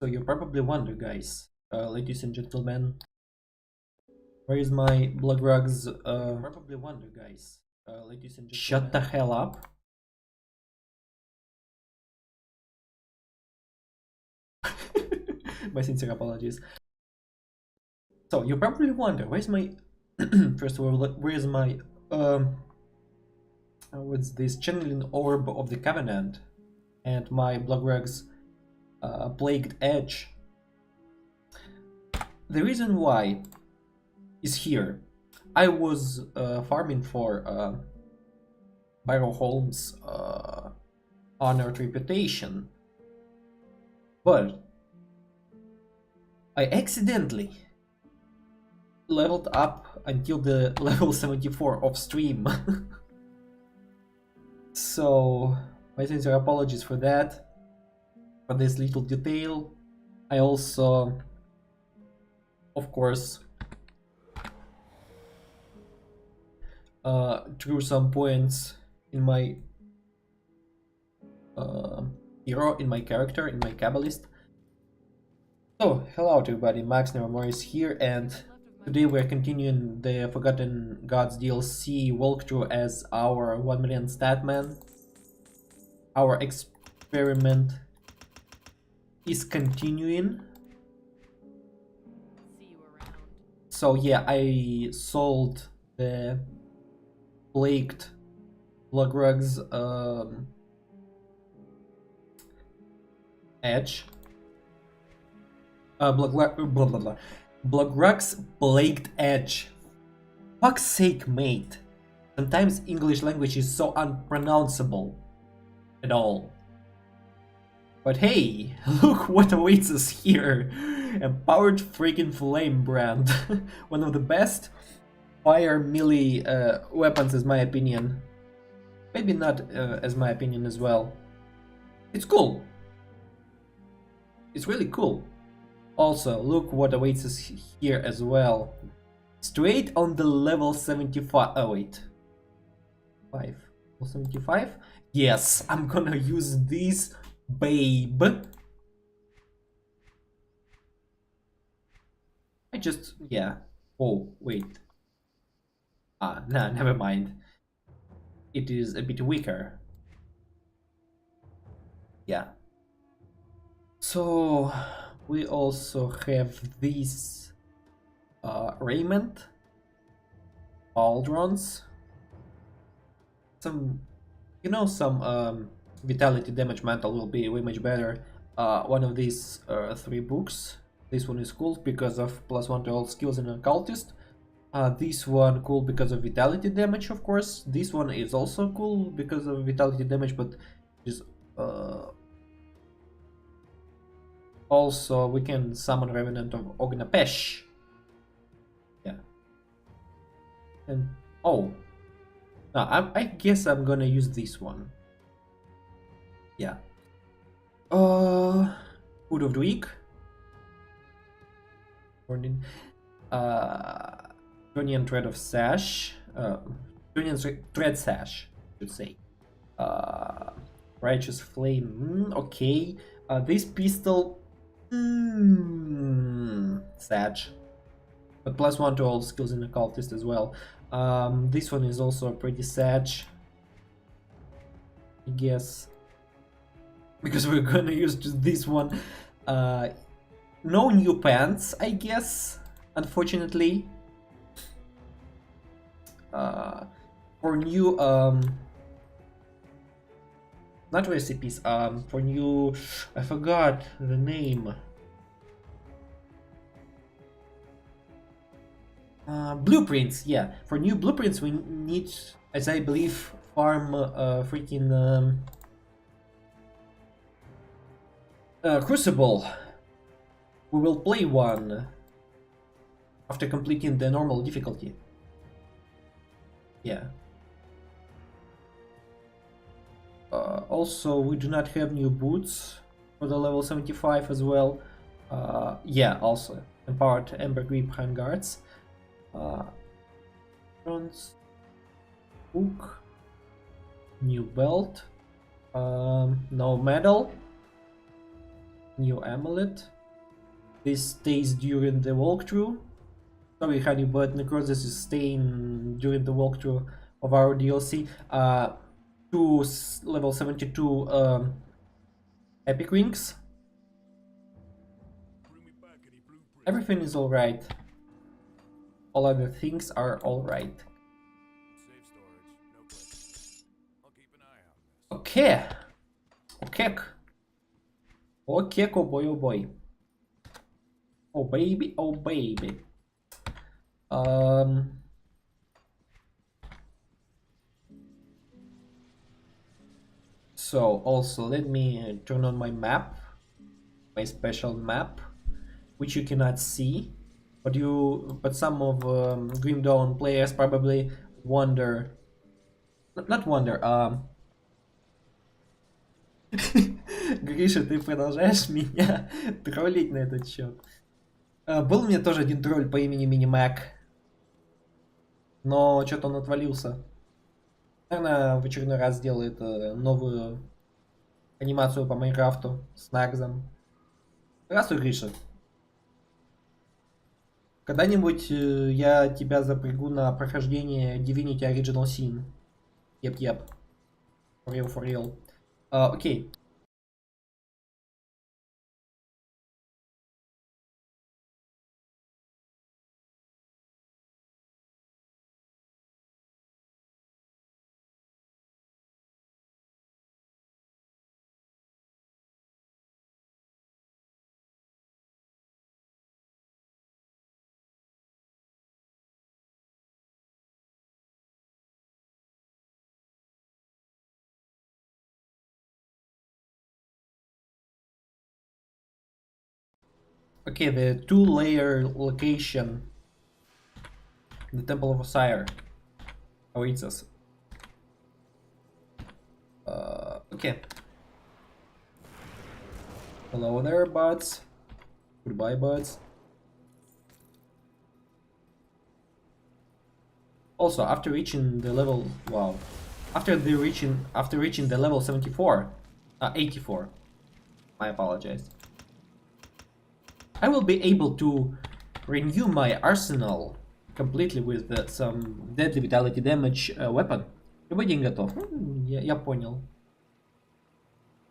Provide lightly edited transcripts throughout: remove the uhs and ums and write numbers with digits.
So you probably wonder, guys, ladies and gentlemen, where is my blood rugs? Probably wonder, guys, ladies and gentlemen. Shut the hell up. My sincere apologies. So you probably wonder, where's my first of all, where is my what's this channeling orb of the covenant and my blood rugs plagued edge? The reason why is here. I was farming for Byron Holmes' honored reputation, but I accidentally leveled up until the level 74 of stream. So my sincere apologies for that, for this little detail. I also, of course, drew some points in my hero, in my character, in my Kabbalist. So, hello everybody, Nevermore is here, and today we're continuing the Forgotten Gods DLC walkthrough as our 1 million statman. Our experiment is continuing. So yeah, I sold the plagued blood rugs edge. Blood rugs plagued edge. Fuck's sake, mate. Sometimes English language is so unpronounceable at all. But hey, look what awaits us here. Empowered freaking flame brand. One of the best fire melee weapons, is my opinion. Maybe not as my opinion as well. It's cool. It's really cool. Also, look what awaits us here as well. Straight on the level 75. Oh wait. 5. Level 75? Yes, I'm gonna use this babe. Yeah. Oh, wait. Nah, never mind. It is a bit weaker. Yeah. So, we also have these raiment, pauldrons, some, some vitality damage mantle will be way much better. One of these 3 books. This one is cool because of +1 to all skills in occultist. This one cool because of vitality damage, of course. This one is also cool because of vitality damage, but is also we can summon Revenant of Ognapesh. Yeah. And oh, no, I guess I'm gonna use this one. Yeah. Food of the week. Morning. Union Thread of Sash. Union Thread Sash, I should say. Righteous Flame. Okay. This pistol. Sag. But +1 to all skills in occultist as well. This one is also pretty sag, I guess, because we're gonna use just this one. No new pants, I guess, unfortunately. For new not recipes, for new, I forgot the name. Blueprints, yeah. For new blueprints, we need, as I believe, farm freaking Crucible. We will play one after completing the normal difficulty. Yeah. Also, we do not have new boots for the level 75 as well. Yeah, also empowered Ember Grip handguards. Bronze book, new belt, no medal. New amulet. This stays during the walkthrough. Sorry, honey, but necrosis is staying during the walkthrough of our DLC. Two level 72 epic rings. Everything is alright. All other things are alright. Okay. Okay. Okay, oh boy, oh boy. Oh baby, oh baby. So also let me turn on my map, my special map, which you cannot see, but some of Grim Dawn players probably wonder, not wonder, Гриша, ты продолжаешь меня троллить на этот счет. Был у меня тоже один тролль по имени Минимак, но что-то он отвалился. Наверное, в очередной раз сделает новую анимацию по Майнкрафту с Нагзом. Здравствуй, Гриша. Когда-нибудь я тебя запрягу на прохождение Divinity Original Sin. Еп-еп. For real, for real. Окей. Okay, the two-layer location, the Temple of Osyr, awaits us. Okay. Hello there, buds. Goodbye, buds. Also, after reaching the level, wow, after reaching the level 74, 84, I apologize. I will be able to renew my arsenal completely with some deadly vitality damage weapon. Любой день готов. Я понял.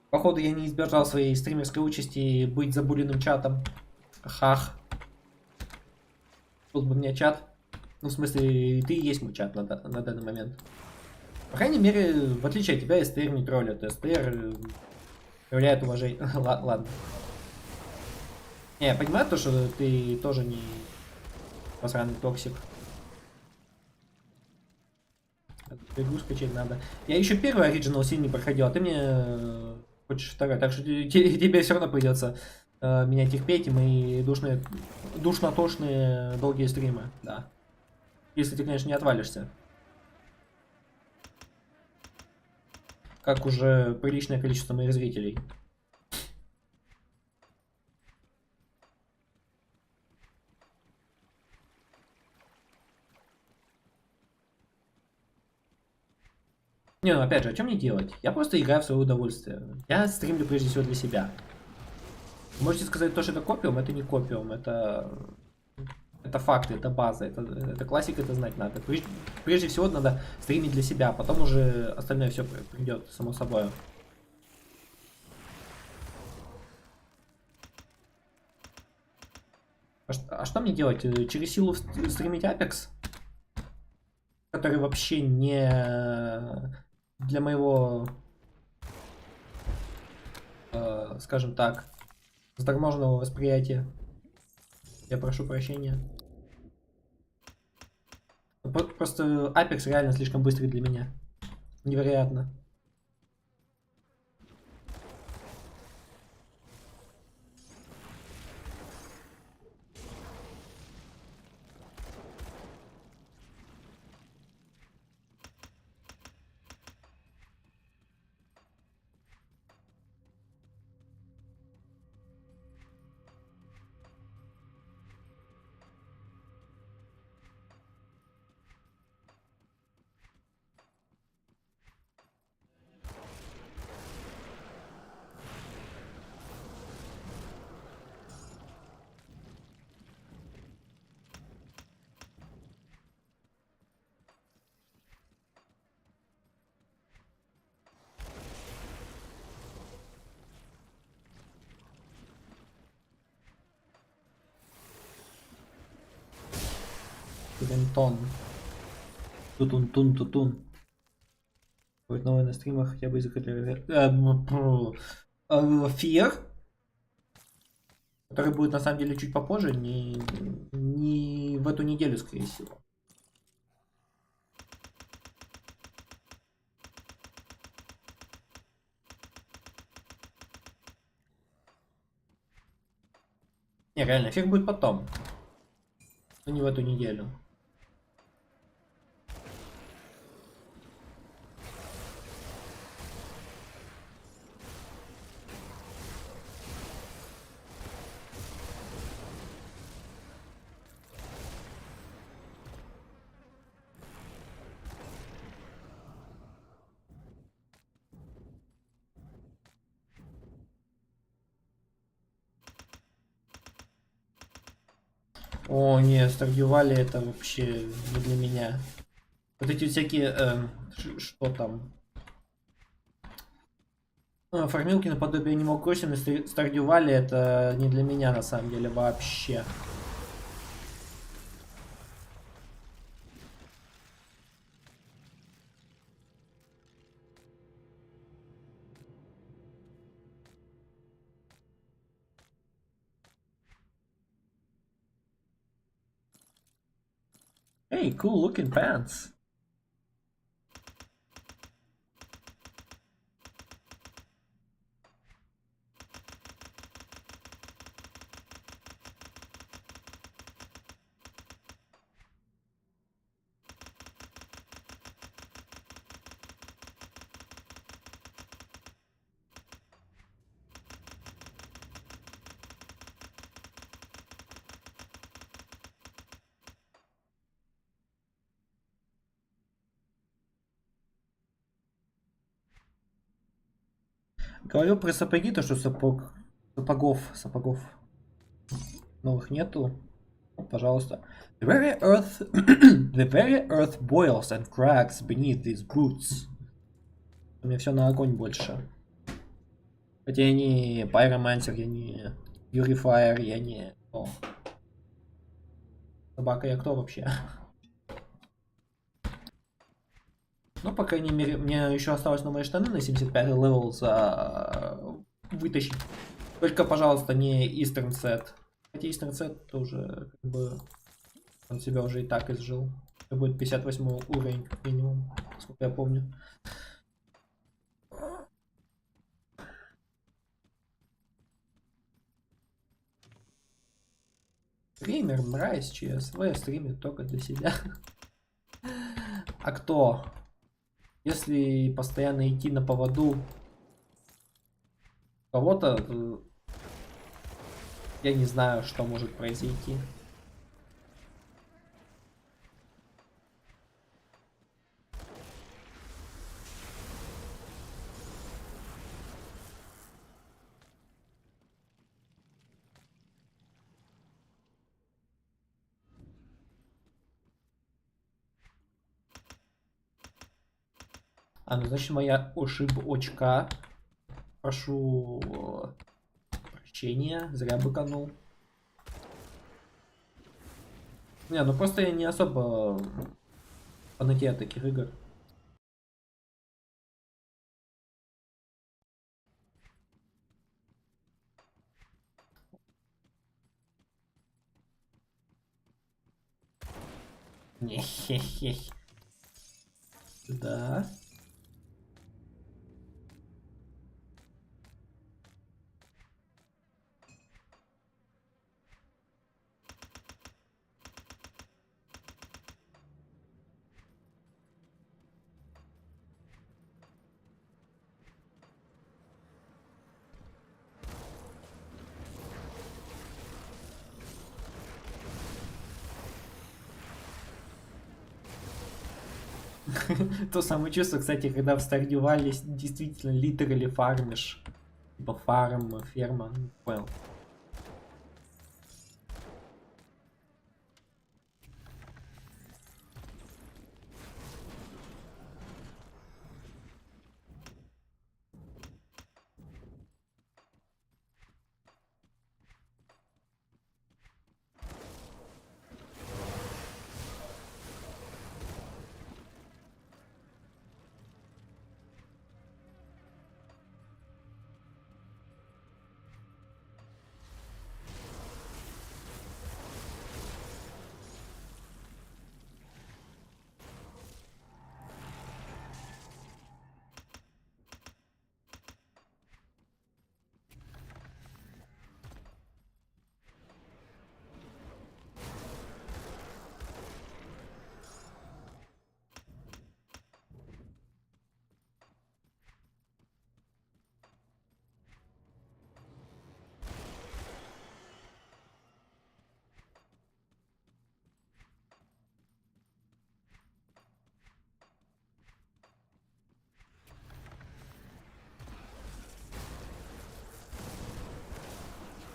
Походу, я не избежал своей стримерской участи быть забуленным чатом. Хах. Тут бы мне чат. Ну, в смысле, ты и есть мой чат на данный момент. По крайней мере, в отличие от тебя, СТР не троллит. СТР проявляет уважение. Ладно. Не, я понимаю то, что ты тоже не посраный токсик. Игру скачать надо. Я еще первый Original Sin не проходил, а ты мне хочешь второй. Так что тебе все равно придется меня терпеть и мои душно-тошные долгие стримы. Да. Если ты, конечно, не отвалишься. Как уже приличное количество моих зрителей. Не, ну опять же, а что мне делать? Я просто играю в свое удовольствие. Я стримлю прежде всего для себя. Можете сказать то, что это копиум, это не копиум, это факты, это база, это классика, это знать надо. Прежде всего надо стримить для себя, потом уже остальное все придет само собой. А что мне делать? Через силу стримить Apex? Который вообще не для моего, скажем так, заторможенного восприятия. Я прошу прощения. Просто Apex реально слишком быстрый для меня. Невероятно. Рентон. Тутун. Будет новый на стримах, хотя бы из-за Фир, который будет на самом деле чуть попозже, не в эту неделю, скорее всего. Не, реально, Фир будет потом. Но не в эту неделю. О, не, Стардювали это вообще не для меня. Вот эти всякие, что там? Формилки наподобие Animal Crossing и Стардювали это не для меня на самом деле вообще. Hey, cool looking pants. Говорил про сапоги, то что сапогов новых нету. Пожалуйста. The very earth boils and cracks beneath these boots. У меня все на огонь больше. Хотя я не Pyromancer, я не Purifier, я не... О. Собака, я кто вообще? Ну, по крайней мере, мне еще осталось новые штаны на 75 левел вытащить. Только, пожалуйста, не Eastern Set. Хотя Eastern Set тоже, как бы, он себя уже и так изжил. Это будет 58 уровень, как минимум, сколько я помню. Стример, мразь, ЧСВ, стримит только для себя. А кто? Если постоянно идти на поводу кого-то, я не знаю, что может произойти. Ну значит моя ошибочка. Прошу прощения, зря быканул. Не, ну просто я не особо фанатею таких игр. Хе-хе-хе. Да. То самое чувство, кстати, когда в Stardew Valley действительно literally фармишь. Типа фарм, ферма, понял.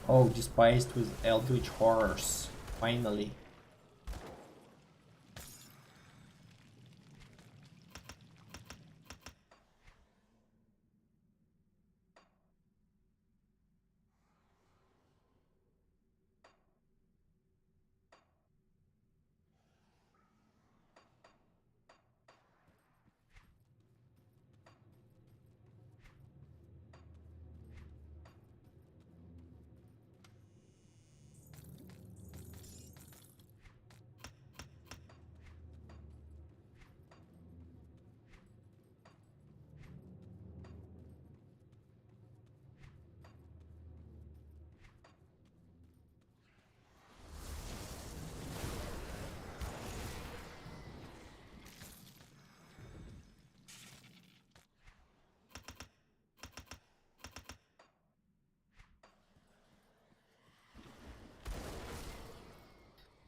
Oh, despised with eldritch horrors. Finally.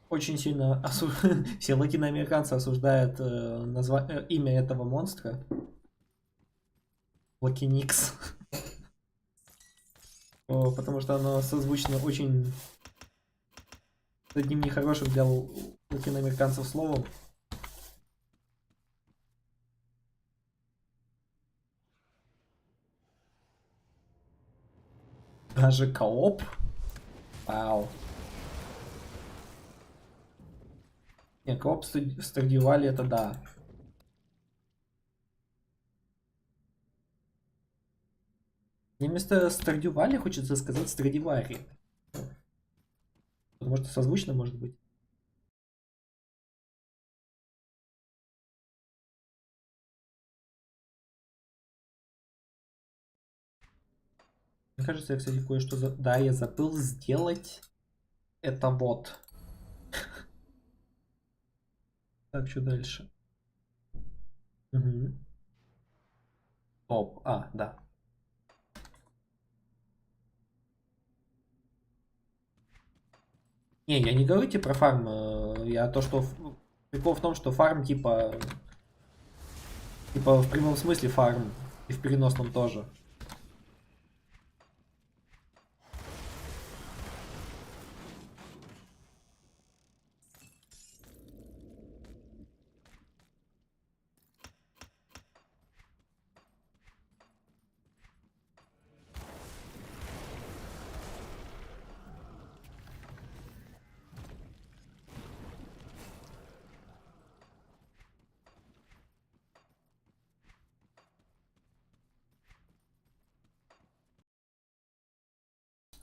Очень сильно все латиноамериканцы осуждают имя этого монстра. Лакиникс. Потому что оно созвучно очень с одним нехорошим для латиноамериканцев словом. Даже кооп? Вау. Не, кооп Страдивали это да. Мне вместо Страдивали хочется сказать Страдивари. Потому что созвучно может быть. Мне кажется, я, кстати, кое-что... Да, я забыл сделать это вот. Так, что дальше? Угу. Оп, да. Не, я не говорю тебе про фарм. Я то, что... Прикол в том, что фарм типа... Типа в прямом смысле фарм. И в переносном тоже.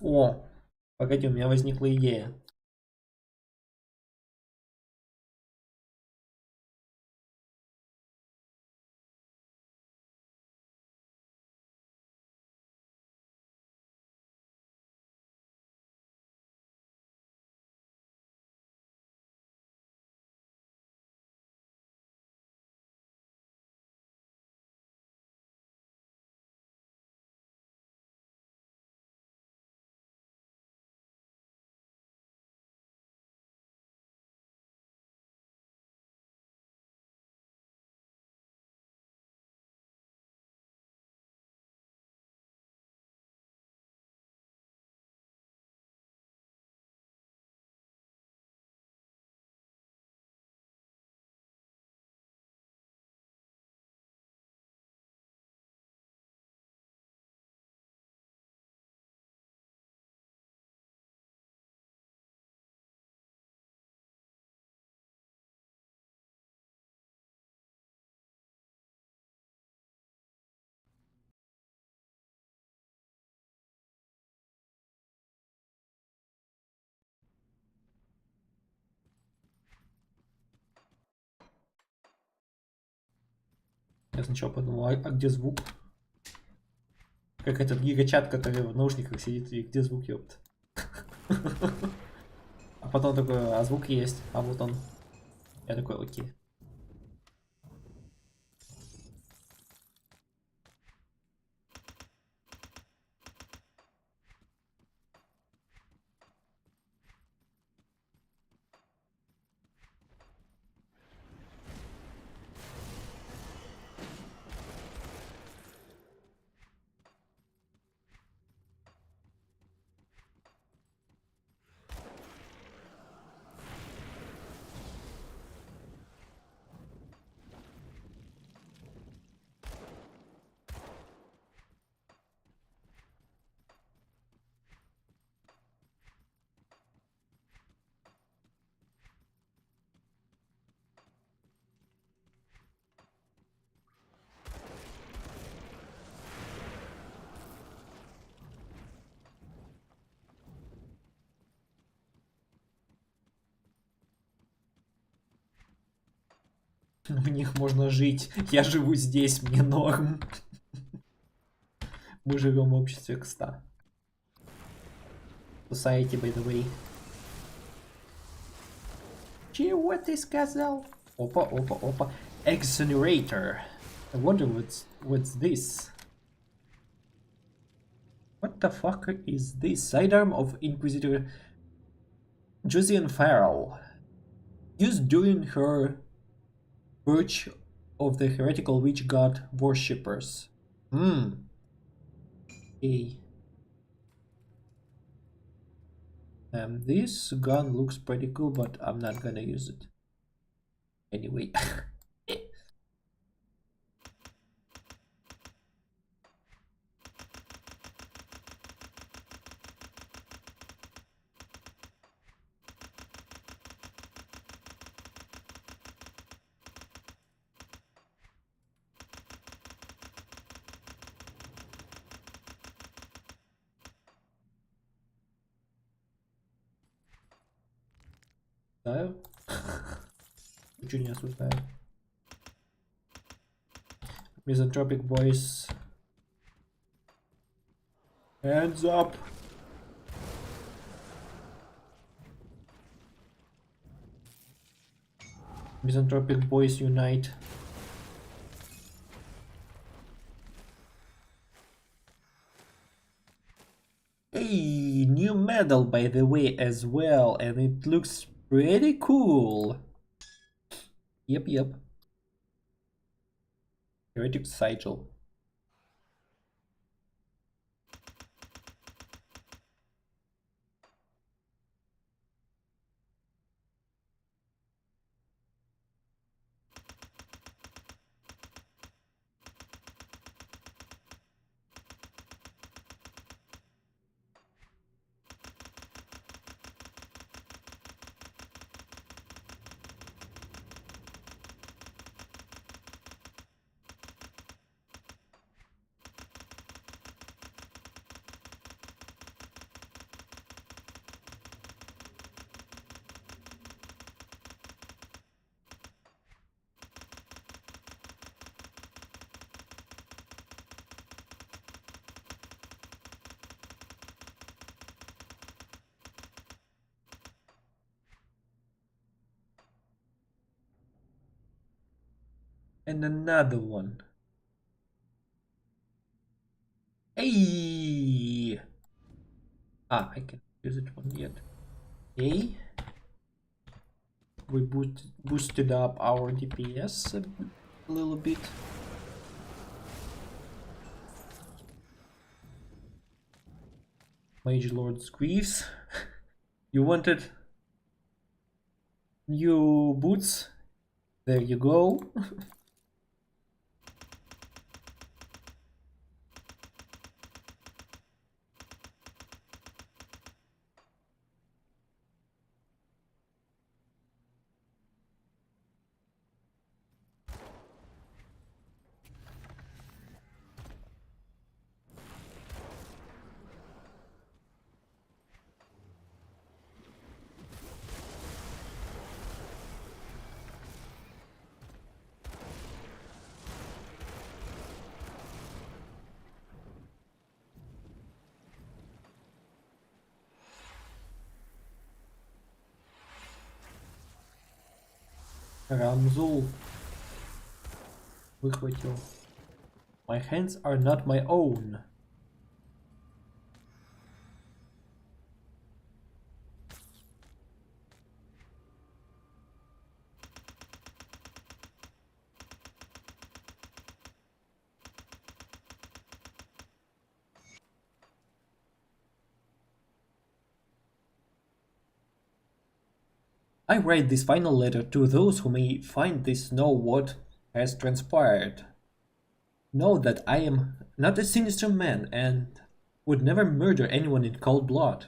О, погоди, у меня возникла идея. Я сначала подумал, а где звук? Как этот гигачат, который в наушниках сидит, и где звук, ёпт. А потом такой, а звук есть, а вот он. Я такой, окей. В них можно жить. Я живу здесь, мне норм. Мы живем в обществе кста. Society, by the way. Чего ты сказал? Опа, опа, опа. Exonerator. I wonder what's this? What the fuck is this? Sidearm of Inquisitor Josian Farrell. Used during her purge of the heretical witch god worshippers. Okay. This gun looks pretty cool, but I'm not gonna use it. Anyway. Осуждаю. Ничего не осуждаю. Misanthropic boys. Hands up. Misanthropic boys unite. Hey, new medal by the way as well, and it looks pretty cool. Yep. Heretic Sigil. And another one. Hey! I can't use it one yet. Okay. We boosted up our DPS a little bit. Mage Lord's Griefs. You wanted new boots? There you go. Рамзул выхватил. My hands are not my own. I write this final letter to those who may find this know what has transpired. Know that I am not a sinister man and would never murder anyone in cold blood.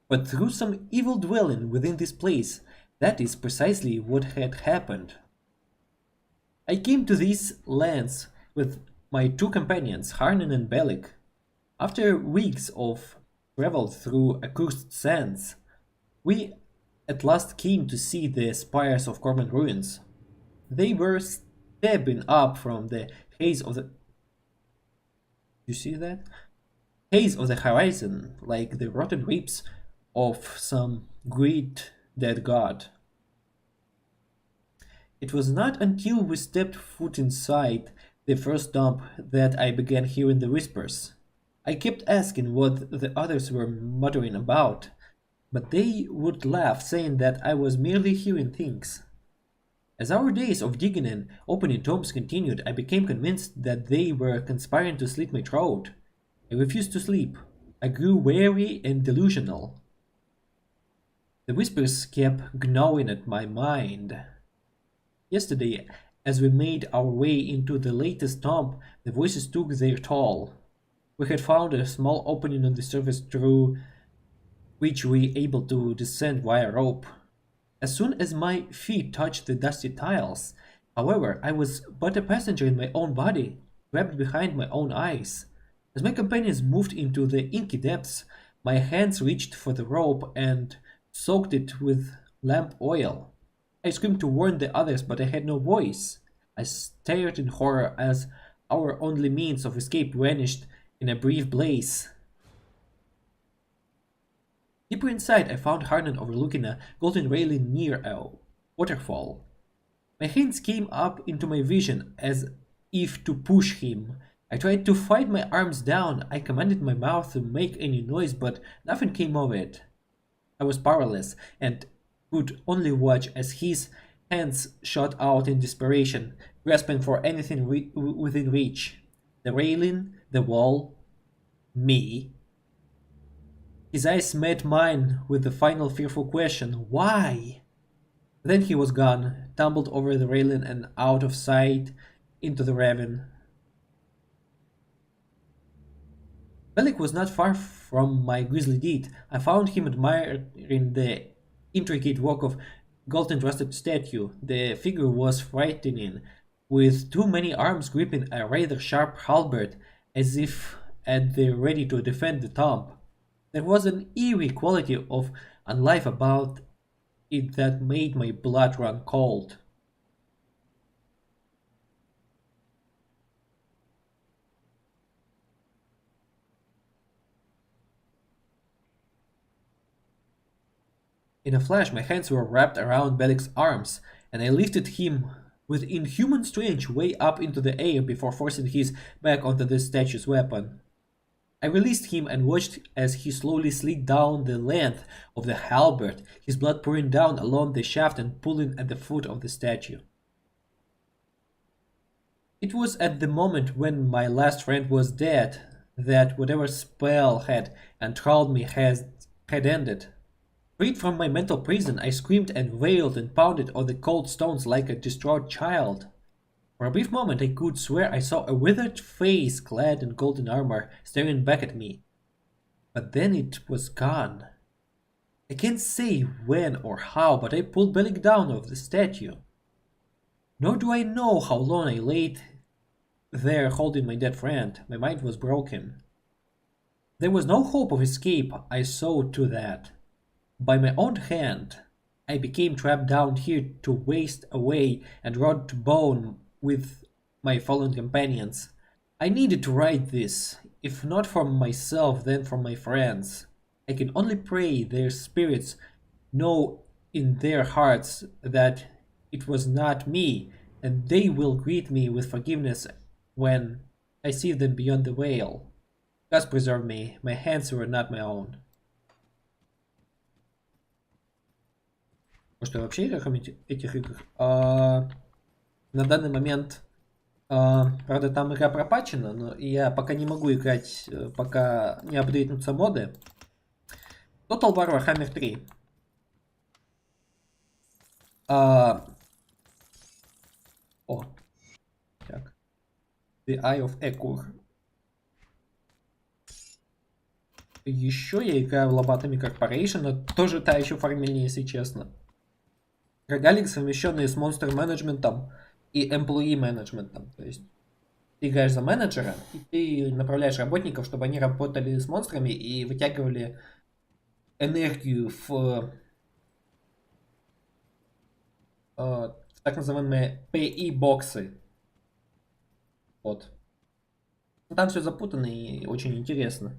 But through some evil dwelling within this place, that is precisely what had happened. I came to these lands with my two companions, Harnan and Belik. After weeks of travel through accursed sands, we at last came to see the spires of Corman ruins. They were stepping up from the haze of the... You see that? Haze of the horizon, like the rotten ribs of some great dead god. It was not until we stepped foot inside the first dump that I began hearing the whispers. I kept asking what the others were muttering about, but they would laugh, saying that I was merely hearing things. As our days of digging and opening tombs continued, I became convinced that they were conspiring to slit my throat. I refused to sleep. I grew weary and delusional. The whispers kept gnawing at my mind. Yesterday, as we made our way into the latest tomb, the voices took their toll. We had found a small opening on the surface through which we were able to descend via rope. As soon as my feet touched the dusty tiles, however, I was but a passenger in my own body, trapped behind my own eyes. As my companions moved into the inky depths, my hands reached for the rope and soaked it with lamp oil. I screamed to warn the others, but I had no voice. I stared in horror as our only means of escape vanished in a brief blaze. Deeper inside, I found Harnan overlooking a golden railing near a waterfall. My hands came up into my vision as if to push him. I tried to fight my arms down. I commanded my mouth to make any noise, but nothing came of it. I was powerless and could only watch as his hands shot out in desperation, grasping for anything within reach. The railing, the wall, me. His eyes met mine with the final fearful question, why? Then he was gone, tumbled over the railing and out of sight into the ravine. Bellic was not far from my grisly deed. I found him admiring the intricate work of gold-encrusted statue. The figure was frightening, with too many arms gripping a rather sharp halberd, as if at the ready to defend the tomb. There was an eerie quality of unlife about it that made my blood run cold. In a flash, my hands were wrapped around Belik's arms, and I lifted him with inhuman strength way up into the air before forcing his back onto the statue's weapon. I released him and watched as he slowly slid down the length of the halberd, his blood pouring down along the shaft and pooling at the foot of the statue. It was at the moment when my last friend was dead that whatever spell had enthralled me had ended. Freed from my mental prison, I screamed and wailed and pounded on the cold stones like a distraught child. For a brief moment I could swear I saw a withered face clad in golden armor staring back at me. But then it was gone. I can't say when or how, but I pulled Bellic down off the statue. Nor do I know how long I lay there holding my dead friend. My mind was broken. There was no hope of escape, I saw to that. By my own hand, I became trapped down here to waste away and rot to bone with my fallen companions. I needed to write this, if not for myself, then for my friends. I can only pray their spirits know in their hearts that it was not me, and they will greet me with forgiveness when I see them beyond the veil. God preserve me, my hands were not my own. Может, я вообще играю этих игр? На данный момент, правда, там игра пропатчена, но я пока не могу играть, пока не апдейтнутся моды. Total War Warhammer 3. О, так. The Eye of Ekur. Еще я играю в Lobotomy Corporation, но тоже та еще фармильнее, если честно. Рогалик, совмещенный с монстр менеджментом и employee менеджментом. То есть ты играешь за менеджера, и ты направляешь работников, чтобы они работали с монстрами и вытягивали энергию в так называемые PE-боксы. Вот. Там все запутанно и очень интересно.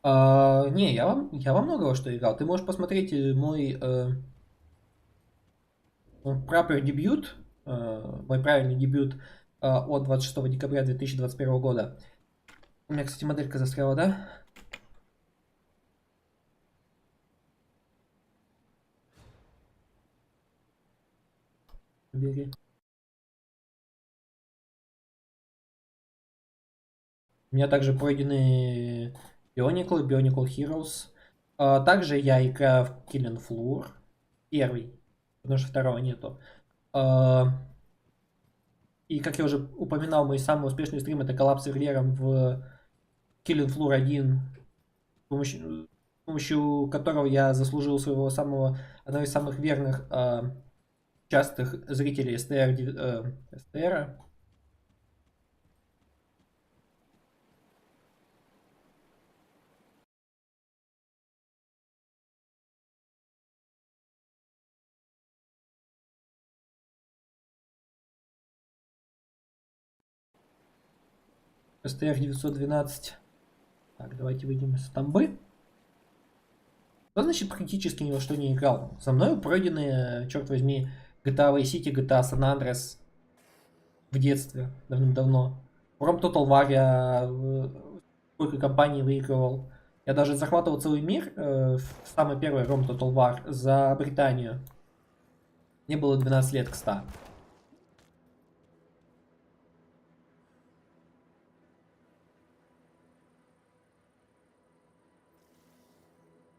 Не, я во много во что играл. Ты можешь посмотреть мой proper дебют, мой правильный дебют от 26 декабря 2021 года. У меня, кстати, моделька застряла, да? Бери. У меня также пройдены Bionicle Heroes. Также я играю в Killing Floor. Первый, потому что второго нету. И как я уже упоминал, мой самый успешный стрим это коллапс с сервером в Killing Floor 1, с помощью которого я заслужил своего одного из самых верных, частых зрителей СТР. СТР 912. Так, давайте выйдем из стамбы. Что значит практически ни во что не играл? За мной пройдены, черт возьми, GTA Vice City, GTA San Andreas в детстве, давным-давно. Ром Total War я сколько компаний выигрывал. Я даже захватывал целый мир в самый первый Ром Total War за Британию. Мне было 12 лет, кстати.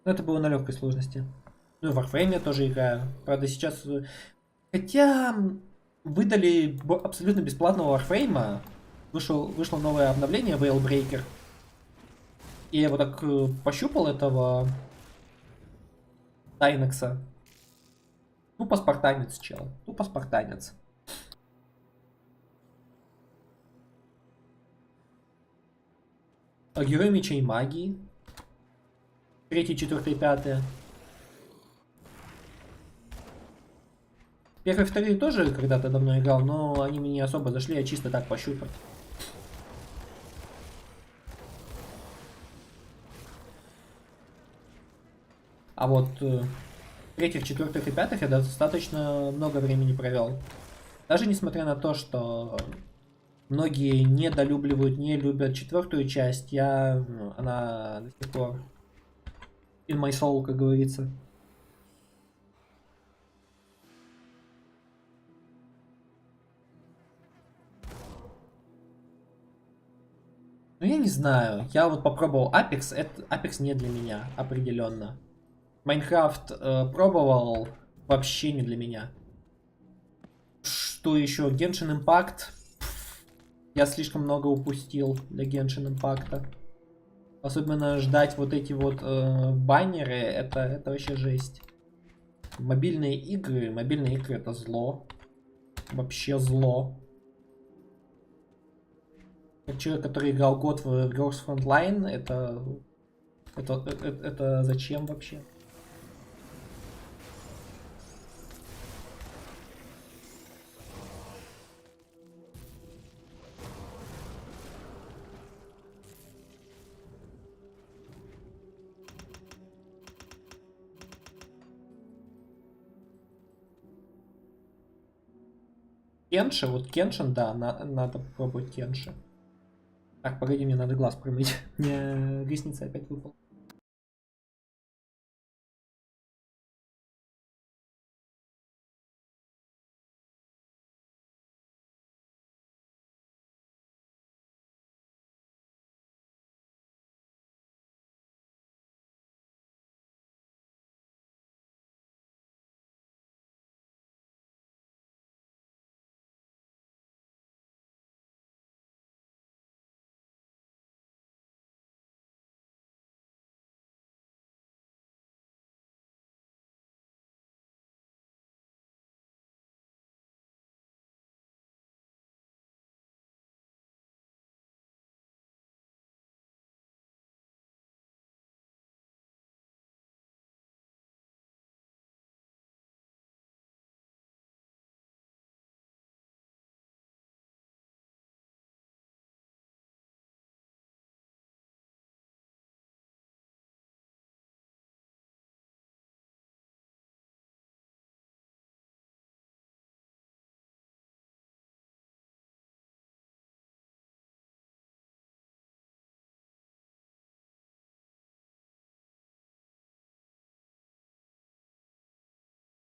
Но это было на легкой сложности. Ну и в Warframe я тоже играю. Правда, сейчас... Хотя выдали абсолютно бесплатного Warframe. Вышло новое обновление Veilbreaker. И я вот так пощупал этого Тайнекса. Тупо спартанец, чел. Тупо спартанец. Герой мечей магии. Третий, четвертый, пятый. Первый, второй тоже когда-то давно играл, но они мне не особо зашли, я чисто так пощупать. А вот третьих, четвертых и пятых я достаточно много времени провел. Даже несмотря на то, что многие недолюбливают, не любят четвертую часть, она до сих пор in my soul, как говорится. Ну я не знаю, я вот попробовал Apex, Apex не для меня, определенно. Майнкрафт пробовал, вообще не для меня. Что еще? Genshin Impact. Я слишком много упустил для Genshin Impact. Особенно ждать вот эти вот баннеры, это вообще жесть. Мобильные игры это зло. Вообще зло. Как человек, который играл год в Girls Frontline, это зачем вообще? Кенши, вот Кеншин, да, надо попробовать Кенши. Так, погоди, мне надо глаз промыть. Мне ресница опять выпала.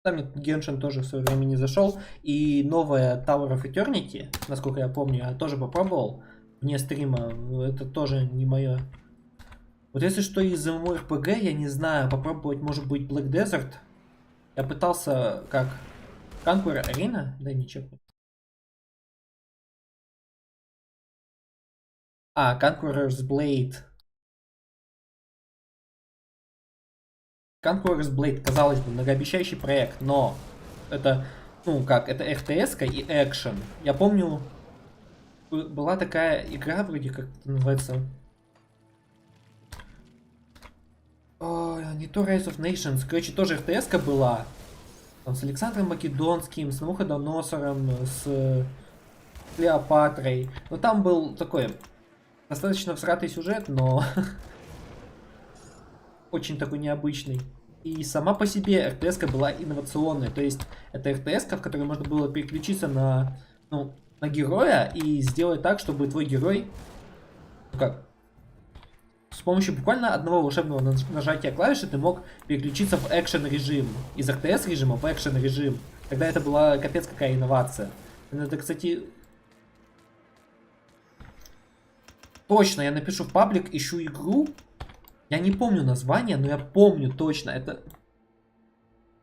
Там мне Genshin тоже в свое время не зашел. И новая Tower of Eternity, насколько я помню, я тоже попробовал вне стрима. Это тоже не мое. Вот если что из MMORPG, я не знаю, попробовать может быть Black Desert. Я пытался как Conquer Arena, да ничего. Conqueror's Blade. Conqueror's Blade, казалось бы, многообещающий проект, но это, ну как, это RTS и экшен. Я помню, была такая игра, вроде как это называется. Не то Rise of Nations, короче, тоже RTS-ка была. Там с Александром Македонским, с Навуходоносором, с Клеопатрой. Но там был такой достаточно всратый сюжет, но очень такой необычный. И сама по себе RTS-ка была инновационной. То есть это RTS-ка, в которой можно было переключиться на, ну, на героя и сделать так, чтобы твой герой, ну как, с помощью буквально одного волшебного нажатия клавиши ты мог переключиться в экшен режим. Из RTS режима в экшен режим. Тогда это была капец какая инновация. Это, кстати... Точно, я напишу в паблик, ищу игру. Я не помню название, но я помню точно. Это...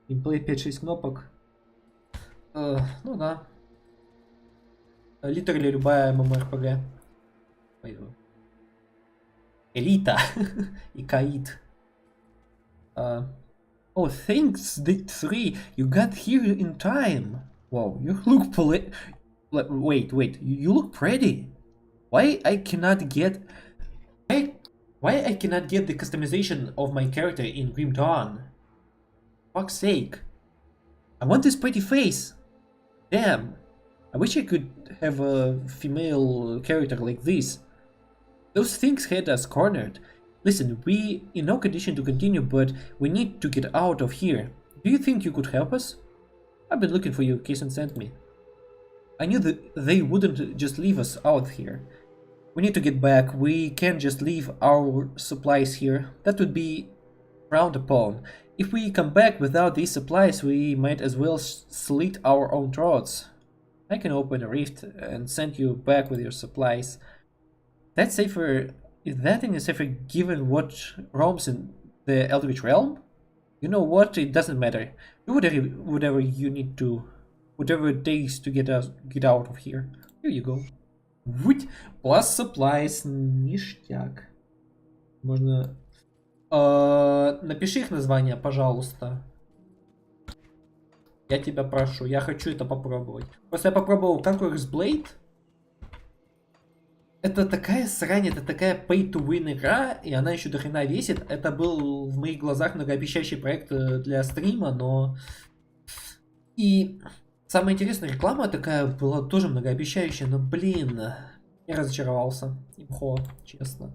Геймплей 5-6 кнопок. Ну да. Литерали любая MMORPG. Элита. И Каид. Oh, thanks, Date 3. You got here in time. Wow, you look Wait, you look pretty. Why I cannot get... Why I cannot get the customization of my character in Grim Dawn? Fuck's sake. I want this pretty face. Damn. I wish I could have a female character like this. Those things had us cornered. Listen, we in no condition to continue, but we need to get out of here. Do you think you could help us? I've been looking for you, Kason sent me. I knew that they wouldn't just leave us out here. We need to get back. We can't just leave our supplies here. That would be frowned upon. If we come back without these supplies, we might as well slit our own throats. I can open a rift and send you back with your supplies. That's safer. Is that any safer given what roams in the Eldritch Realm? You know what? It doesn't matter. Do whatever you need to, whatever it takes to get out of here. Here you go. Plus supplies, ништяк. Можно. Напиши их название, пожалуйста. Я тебя прошу, я хочу это попробовать. Просто я попробовал Conqueror's Blade. Это такая срань, это такая pay-to-win игра, и она еще до хрена весит. Это был в моих глазах многообещающий проект для стрима, но... И самая интересная реклама такая была тоже многообещающая, но, блин, я разочаровался. Имхо, честно.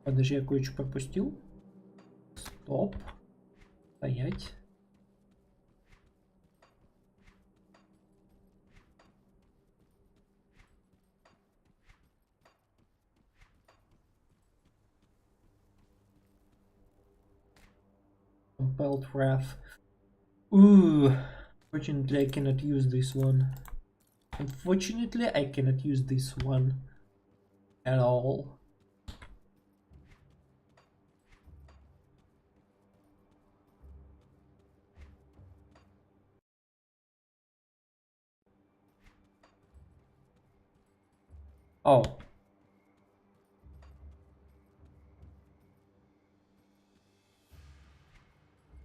Подожди, я кое-что пропустил. Стоп. Стоять. Compelled wrath. Ooh. Unfortunately, I cannot use this one. Unfortunately, I cannot use this one at all. Oh.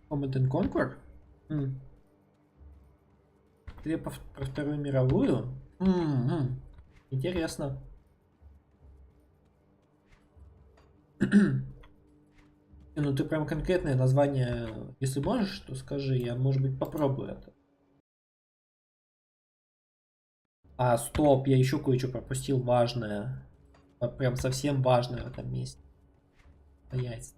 Command and Conquer? Ты про Вторую мировую? Интересно. Ну ты прям конкретное название, если можешь, то скажи, я, может быть, попробую это. Стоп, я еще кое-что пропустил важное. Прям совсем важное в этом месте. Стоять.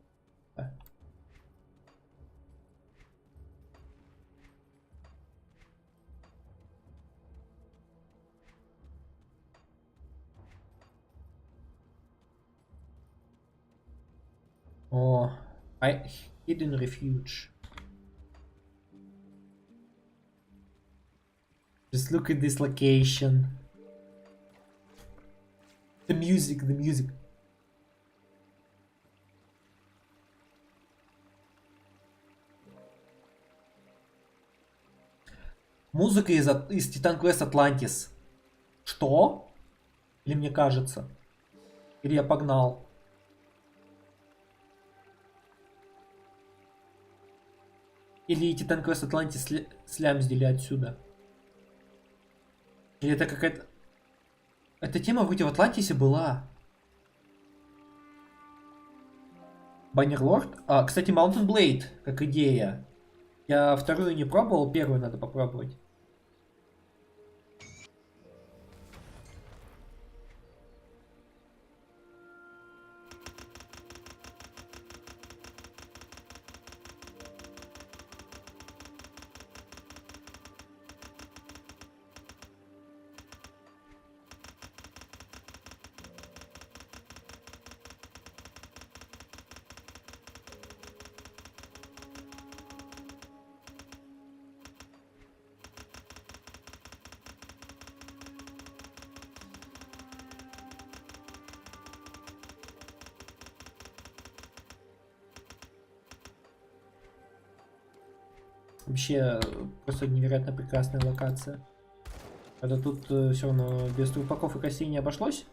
О, hidden refuge. Just look at this location. The music, the music. Музыка из Titan Quest Atlantis. Что? Или мне кажется? Или я погнал? Или Titan Quest Atlantis слямздили отсюда? Или это какая-то... Эта тема вроде в Атлантисе была. Баннерлорд? Кстати, Mountain Blade, как идея. Я вторую не пробовал, первую надо попробовать. Вообще, просто невероятно прекрасная локация. Это тут все равно без трупаков и костей не обошлось.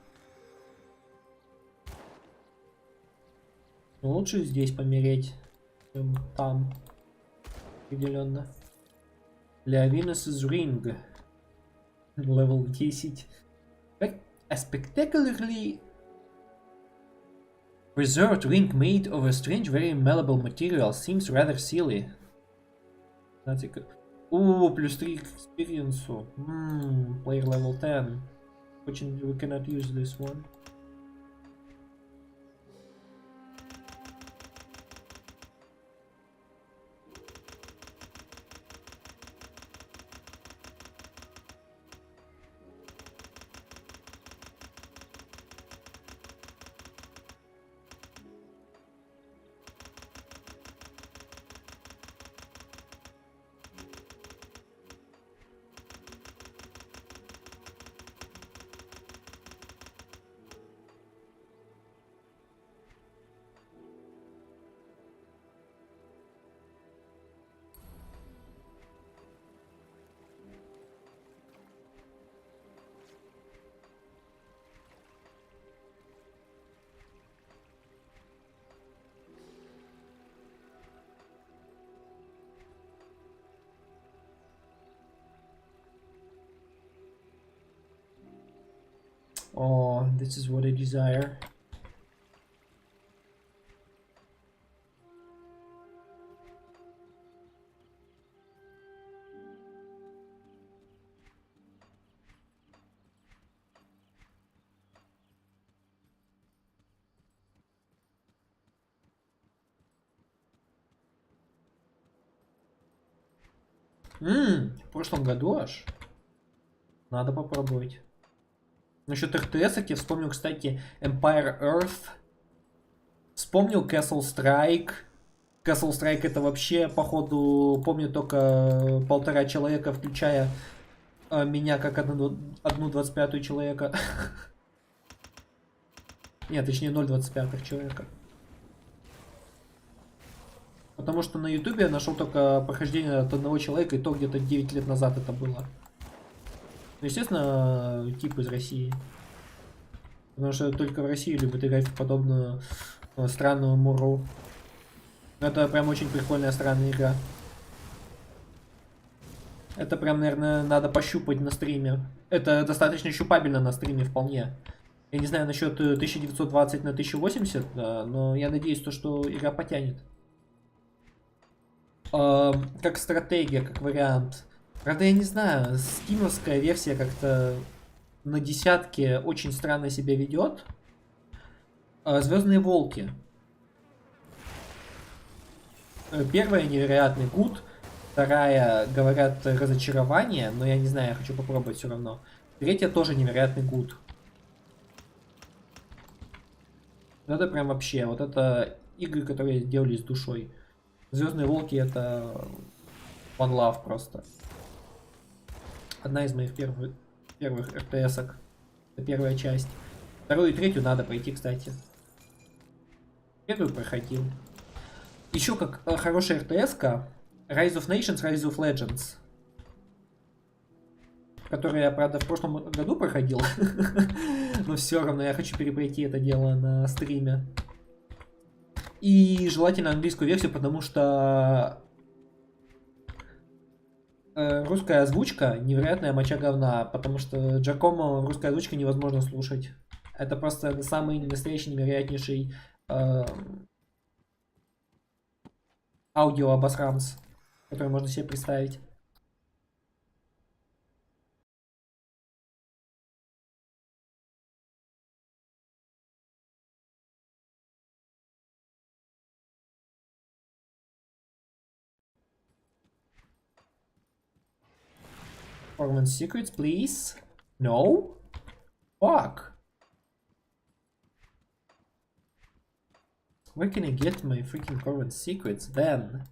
Но лучше здесь помереть, чем там. Определенно. Leavinus's Ring. Level 10. A spectacularly preserved ring made of a strange, very malleable material seems rather silly. О, плюс 3 к экспириенсу. Player level 10. Fortunately, we cannot use this one. Oh, this is what I desire. В прошлом году аж. Надо попробовать. Насчет РТС я вспомнил, кстати, Empire Earth. Вспомнил Castle Strike. Castle Strike это вообще, походу, помню только 1,5 человека, включая меня как 1/25 человека. Нет, точнее 0,25 человека. Потому что на ютубе я нашел только прохождение от одного человека, и то где-то 9 лет назад это было. Ну, естественно, тип из России. Потому что только в России любят играть в подобную странную муру. Это прям очень прикольная странная игра. Это прям, наверное, надо пощупать на стриме. Это достаточно щупабельно на стриме вполне. Я не знаю насчет 1920 на 1080, но я надеюсь, что игра потянет. Как стратегия, как вариант. Правда, я не знаю, стимовская версия как-то на десятке очень странно себя ведет. Звездные волки. Первая невероятный гуд. Вторая, говорят, разочарование. Но я не знаю, я хочу попробовать все равно. Третья тоже невероятный гуд. Это прям вообще, вот это игры, которые сделали с душой. Звездные волки это One Love просто. Одна из моих первых РТС-ок. Это первая часть. Вторую и третью надо пройти, кстати. Первую проходил. Еще как хорошая РТС-ка Rise of Nations, Rise of Legends. Которую я, правда, в прошлом году проходил. Но все равно я хочу перепройти это дело на стриме. И желательно английскую версию, потому что русская озвучка невероятная моча говна, потому что Джакомо в русской озвучке невозможно слушать. Это просто самый настоящий невероятнейший аудио-обосранс, который можно себе представить. Performance secrets, please. No? Fuck. Where can I get my freaking performance secrets then?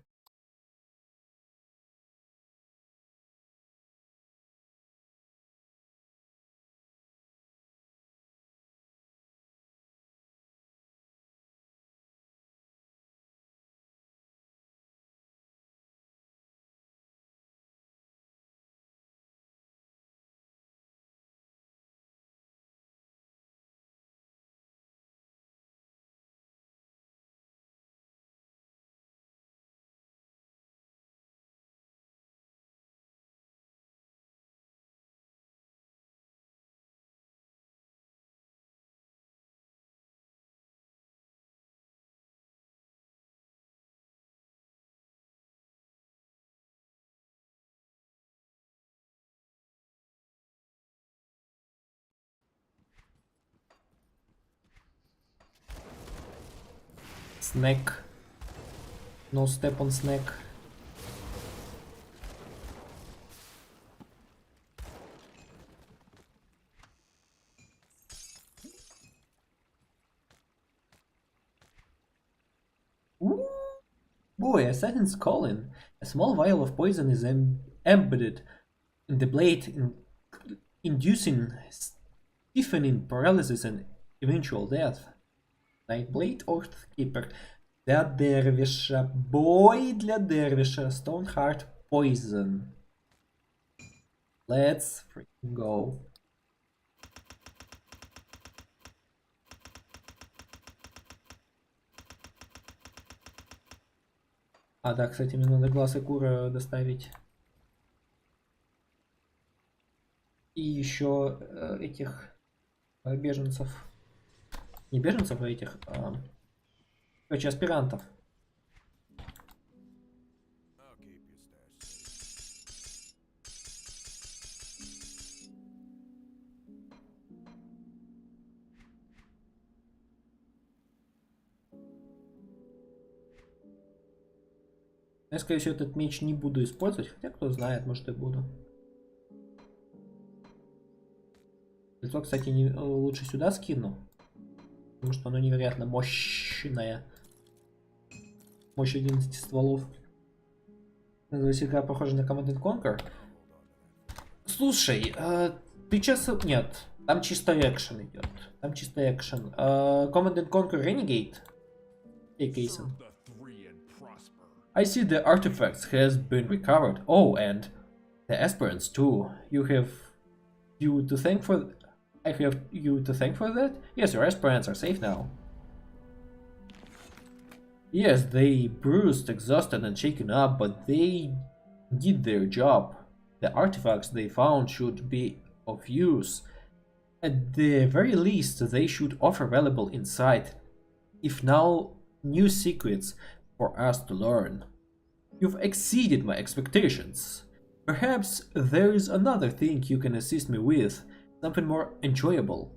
Snack. No step on snack. Ooh, boy, Assassin's Calling. A small vial of poison is embedded in the blade, inducing stiffening, paralysis, and eventual death. Nightblade Oathkeeper. Для Дервиша. Бой для Дервиша. Stoneheart Poison. Let's freaking go. А, да, кстати, мне надо глаз и кура доставить. И еще этих беженцев. Не беженцев, а этих... короче, аспирантов. Я, скорее всего, этот меч не буду использовать, хотя кто знает, может и буду. Лицо, кстати, лучше сюда скину, потому что оно невероятно мощное. Мощь 11 стволов. Называется игра похожа на Command and Conquer. Слушай, ты сейчас... Нет, там чисто экшен идет. Там чисто экшен. Command and Conquer Renegade. a.k.a. I see the artifacts has been recovered. Oh, and the aspirants too. You have you to thank for. I have you to thank for that. Yes, your aspirants are safe now. Yes, they bruised, exhausted, and shaken up, but they did their job. The artifacts they found should be of use. At the very least, they should offer valuable insight. If now, new secrets for us to learn. You've exceeded my expectations. Perhaps there is another thing you can assist me with, something more enjoyable.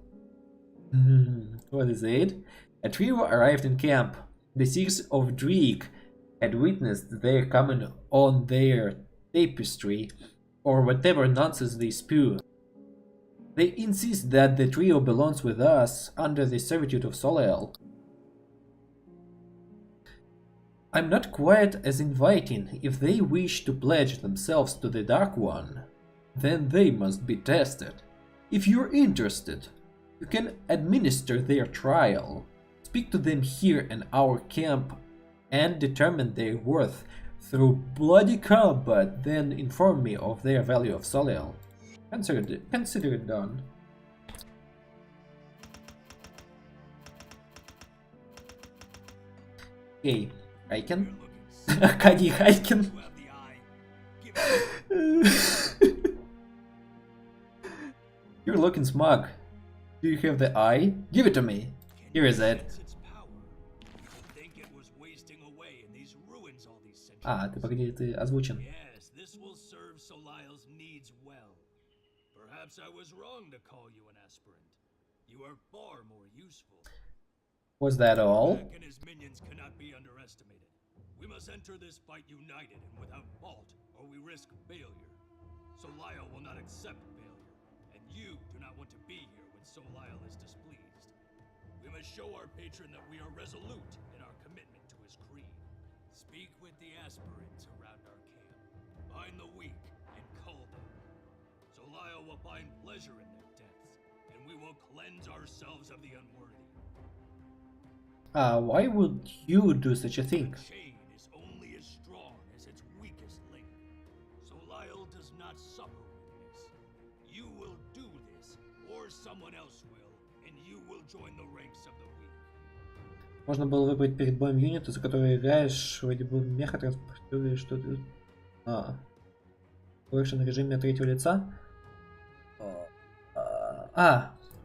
What is it? A trio arrived in camp. The six of Dreek had witnessed their coming on their tapestry, or whatever nonsense they spew. They insist that the trio belongs with us under the servitude of Soliel. I'm not quite as inviting. If they wish to pledge themselves to the Dark One, then they must be tested. If you're interested, you can administer their trial. Speak to them here in our camp and determine their worth through bloody combat, then inform me of their value of Soliel. Consider it done. Okay, Heiken? Kadi Heiken? You're looking smug. Do you have the eye? Give it to me. Here is it. А, ты погоди, ты озвучен. Yes, this will serve Soliel's needs well. Perhaps I was wrong to call you an aspirant. You are far more useful. Was that all? Jack and his minions cannot be underestimated. We must enter this fight united and without fault, or we risk failure. Soliel will not accept failure, and you do not want to be here when Soliel is displeased. We must show our patron that we are resolute in our commitment to his creed. Speak with the aspirants around our camp. Find the weak and cull them. Soliel will find pleasure in their deaths, and we will cleanse ourselves of the unworthy. Why would you do such a thing? The chain is only as strong as its weakest link. Soliel does not suffer with this. You will do this, or someone else will, and you will join the ranks of the weak. Можно было выбрать перед боем юнита, за который играешь, вроде бы меха транспортируешь что-то. В режиме третьего лица.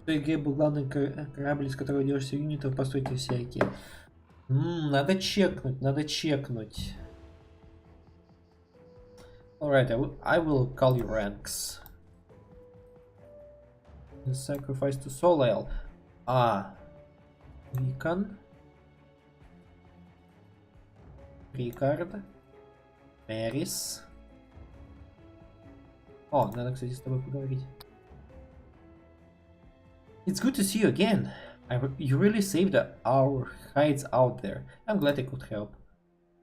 В игре был главный корабль, из которого делаешься юнитов, постойте всякие. Надо чекнуть. Alright, I will call you ranks. Sacrifice to Soliel. Викон. Рикард. Мэрис. Надо, кстати, с тобой поговорить. It's good to see you again. You really saved our hides out there. I'm glad I could help.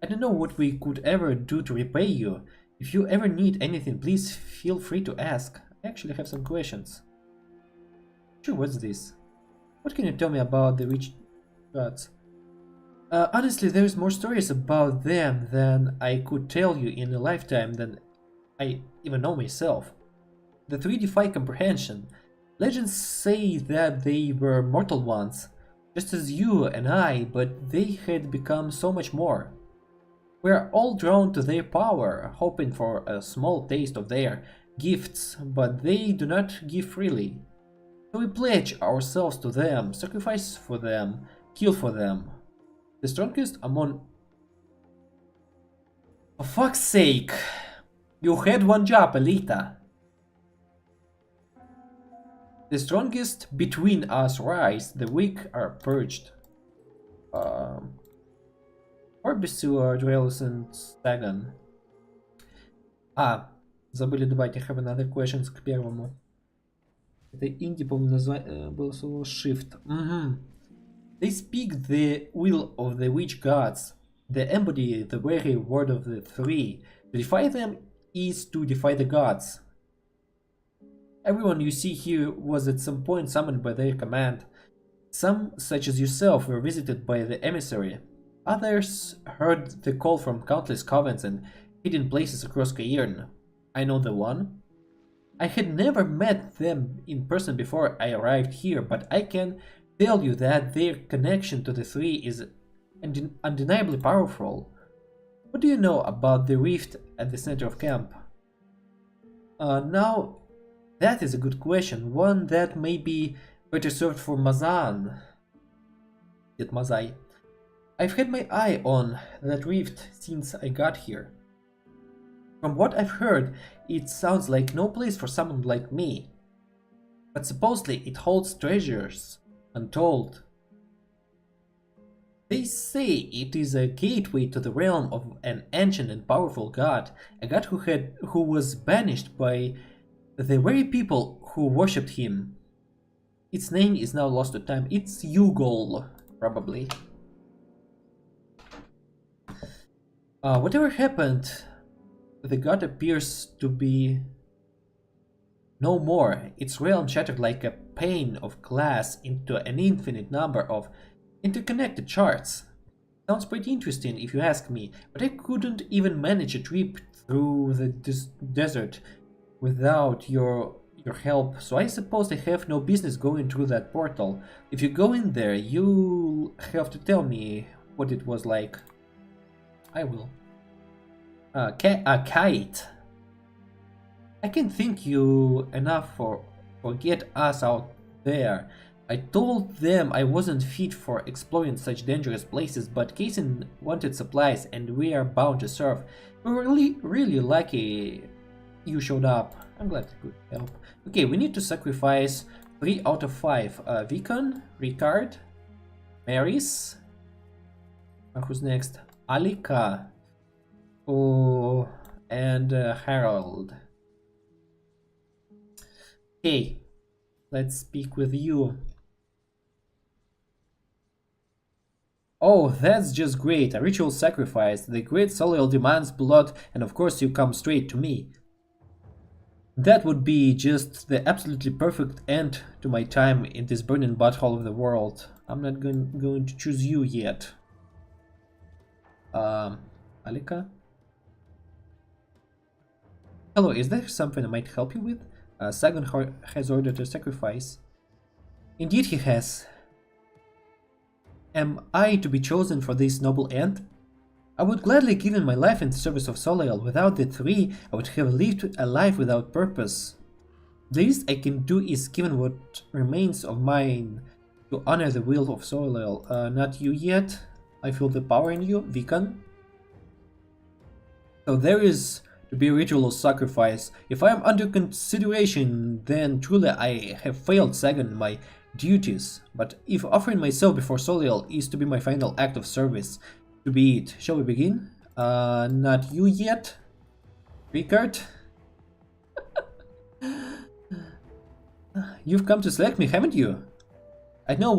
I don't know what we could ever do to repay you. If you ever need anything, please feel free to ask. I actually have some questions. Sure, what's this? What can you tell me about the witch gods? Honestly, there's more stories about them than I could tell you in a lifetime than I even know myself. The three defy comprehension. Legends say that they were mortal once, just as you and I, but they had become so much more. We are all drawn to their power, hoping for a small taste of their gifts, but they do not give freely. So we pledge ourselves to them, sacrifice for them, kill for them. The strongest among... For fuck's sake! You had one job, Alita! The strongest between us rise, the weak are purged. Orbisua, Duelos and Stagan. Забыли добавить, I have another questions к первому. Это инди, по-моему, название было слово shift. They speak the will of the witch gods. They embody the very word of the three. To defy them is to defy the gods. Everyone you see here was at some point summoned by their command. Some, such as yourself, were visited by the emissary. Others heard the call from countless covens and hidden places across Cairn. I know the one. I had never met them in person before I arrived here, but I can tell you that their connection to the three is undeniably powerful. What do you know about the rift at the center of camp? Now, that is a good question, one that may be better served for Mazan. Did Mazai. I've had my eye on that rift since I got here. From what I've heard, it sounds like no place for someone like me. But supposedly it holds treasures, untold. They say it is a gateway to the realm of an ancient and powerful god, a god who was banished by the very people who worshipped him. Its name is now lost to time. It's Yugol, probably. Whatever happened, the god appears to be no more. Its realm shattered like a pane of glass into an infinite number of interconnected shards. Sounds pretty interesting if you ask me, but I couldn't even manage a trip through the desert without your help, so I suppose I have no business going through that portal. If you go in there, you'll have to tell me what it was like. I will. A kite. I can thank you enough for get us out there. I told them I wasn't fit for exploring such dangerous places, but Kaysen wanted supplies and we are bound to serve. We were really lucky you showed up. I'm glad I could help. Okay, we need to sacrifice 3 out of 5. Vikon, Ricard, Maris. Who's next? Alika. Oh, and Harold. Okay, let's speak with you. Oh, that's just great. A ritual sacrifice. The great Soliel demands blood, and of course you come straight to me. That would be just the absolutely perfect end to my time in this burning butthole of the world. I'm not going to choose you yet. Alika? Hello, is there something I might help you with? Sagan has ordered a sacrifice. Indeed he has. Am I to be chosen for this noble end? I would gladly give in my life in service of Soliel. Without the 3, I would have lived a life without purpose. The least I can do is given what remains of mine to honor the will of Soliel. Not you yet. I feel the power in you, Vikan. So there is to be a ritual of sacrifice. If I am under consideration, then truly I have failed Sagan in my duties. But if offering myself before Soliel is to be my final act of service, to be it. Shall we begin? Not you yet, Ricard. You've come to select me, haven't you? I know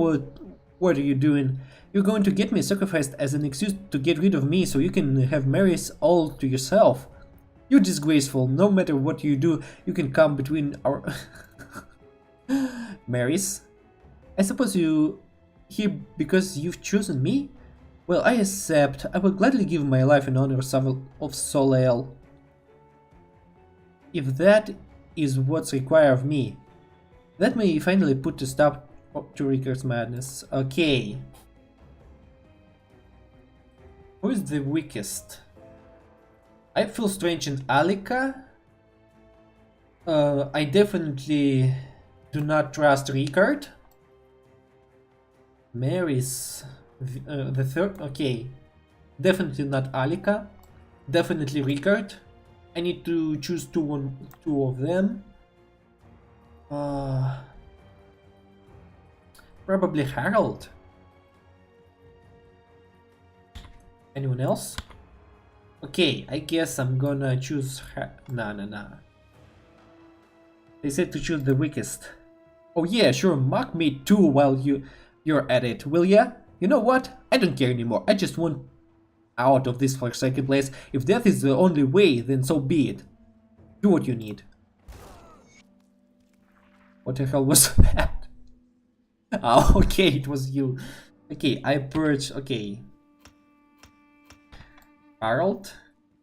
what are you doing. You're going to get me sacrificed as an excuse to get rid of me so you can have Maris all to yourself. You're disgraceful. No matter what you do, you can come between our... Maris? I suppose you here because you've chosen me? Well, I accept. I will gladly give my life in honor of Soliel. If that is what's required of me. That may finally put a stop to Ricard's madness. Okay. Who is the weakest? I feel strange in Alika. I definitely do not trust Ricard. Mary's the third. Okay, definitely not Alika. Definitely Ricard. I need to choose two of them. Probably Harold. Anyone else? Okay, I guess I'm gonna choose Nah. They said to choose the weakest. Oh yeah, sure, mock me too while you're at it, will ya? You know what? I don't care anymore. I just want out of this forsaken place. If death is the only way, then so be it. Do what you need. What the hell was that? Oh, okay, it was you. Okay, I purge. Okay. Harold,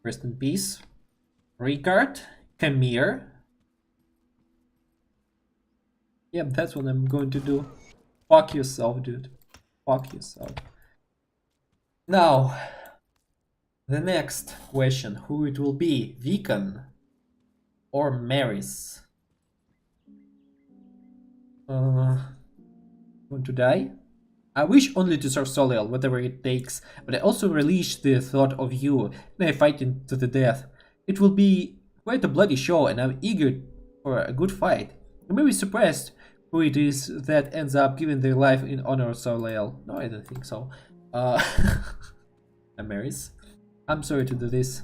rest in peace. Ricard, Camille. Yep, that's what I'm going to do. Fuck yourself, dude. Fuck yourself. Now, the next question. Who it will be? Vikan or Maris? Want to die? I wish only to serve Soliel, whatever it takes, but I also relish the thought of you in a fight to the death. It will be quite a bloody show, and I'm eager for a good fight. You may be surprised who it is that ends up giving their life in honor of Soliel. No, I don't think so. Maris, I'm sorry to do this.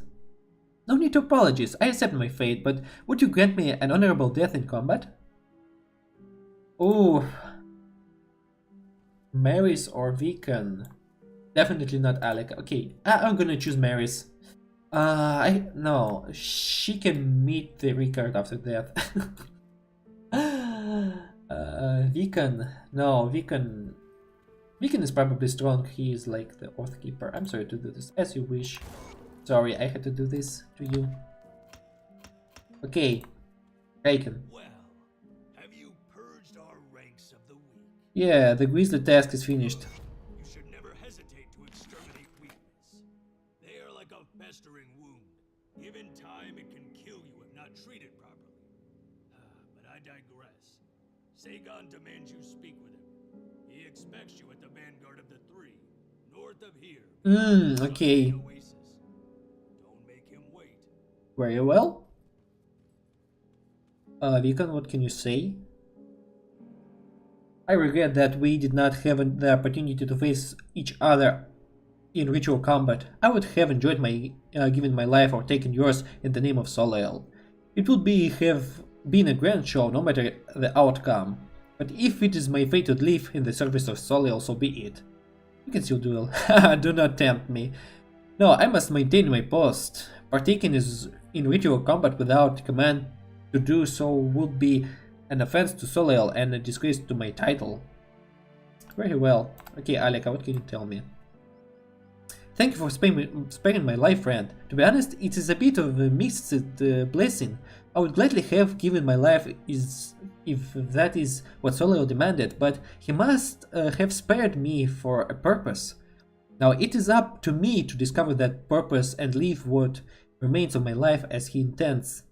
No need to apologize. I accept my fate, but would you grant me an honorable death in combat? Oh. Maris or Vikan? Definitely not Alec. Okay, I'm gonna choose Maris. No, she can meet the Ricard after death. Vikan, no, Vikan is probably strong. He is like the Oath Keeper. I'm sorry to do this. As you wish. Sorry, I had to do this to you. Okay, Kraken. Well, have you purged our ranks of the weak? Yeah, the Grizzly task is finished. You should never hesitate to exterminate weakness. They are like a festering wound. Given time, it can kill you if not treated properly. But I digress. Sagon demands you speak with him. He expects you at the vanguard of the three, north of here. Okay. Oasis. Don't make him wait. Very well. Vikan, what can you say? I regret that we did not have the opportunity to face each other in ritual combat. I would have enjoyed my giving my life or taken yours in the name of Soleil. It would have been a grand show no matter the outcome. But if it is my fate to live in the service of Soleil, so be it. You can still duel. Do not tempt me. No, I must maintain my post. Partaking in ritual combat without command to do so would be an offense to Soleil and a disgrace to my title. Very well. Okay, Aleka, what can you tell me? Thank you for sparing my life, friend. To be honest, it is a bit of a mixed blessing. I would gladly have given my life if that is what Soleil demanded, but he must have spared me for a purpose. Now it is up to me to discover that purpose and live what remains of my life as he intends.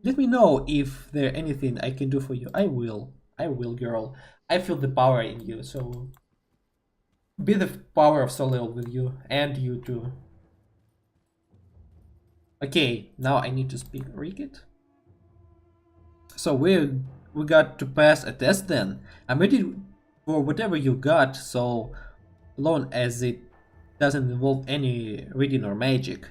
Let me know if there anything I can do for you. I will, girl. I feel the power in you, so be the power of Soleil with you, and you too. Okay, now I need to speak Rikit. So we got to pass a test then. I'm ready for whatever you got, so long as it doesn't involve any reading or magic.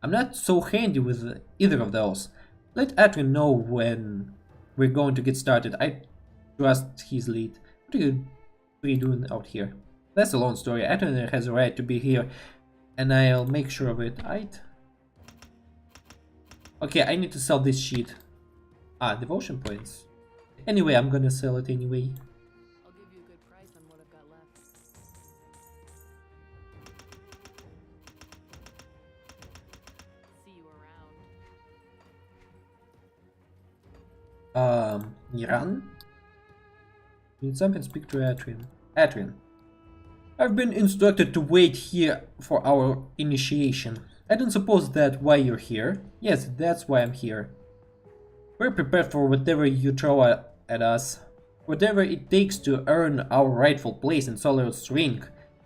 I'm not so handy with either of those. Let Atrin know when we're going to get started. I trust his lead. What are you doing out here? That's a long story. Atrin has a right to be here, and I'll make sure of it, right? Okay, I need to sell this sheet. Ah, devotion points. Anyway, I'm gonna sell it anyway. I'll give you a good price on what I've got left. See you around. Niran? Need something, speak to Atrin. Atrin. I've been instructed to wait here for our initiation. I don't suppose that's why you're here. Yes, that's why I'm here. We're prepared for whatever you throw at us. Whatever it takes to earn our rightful place in Solar's ring.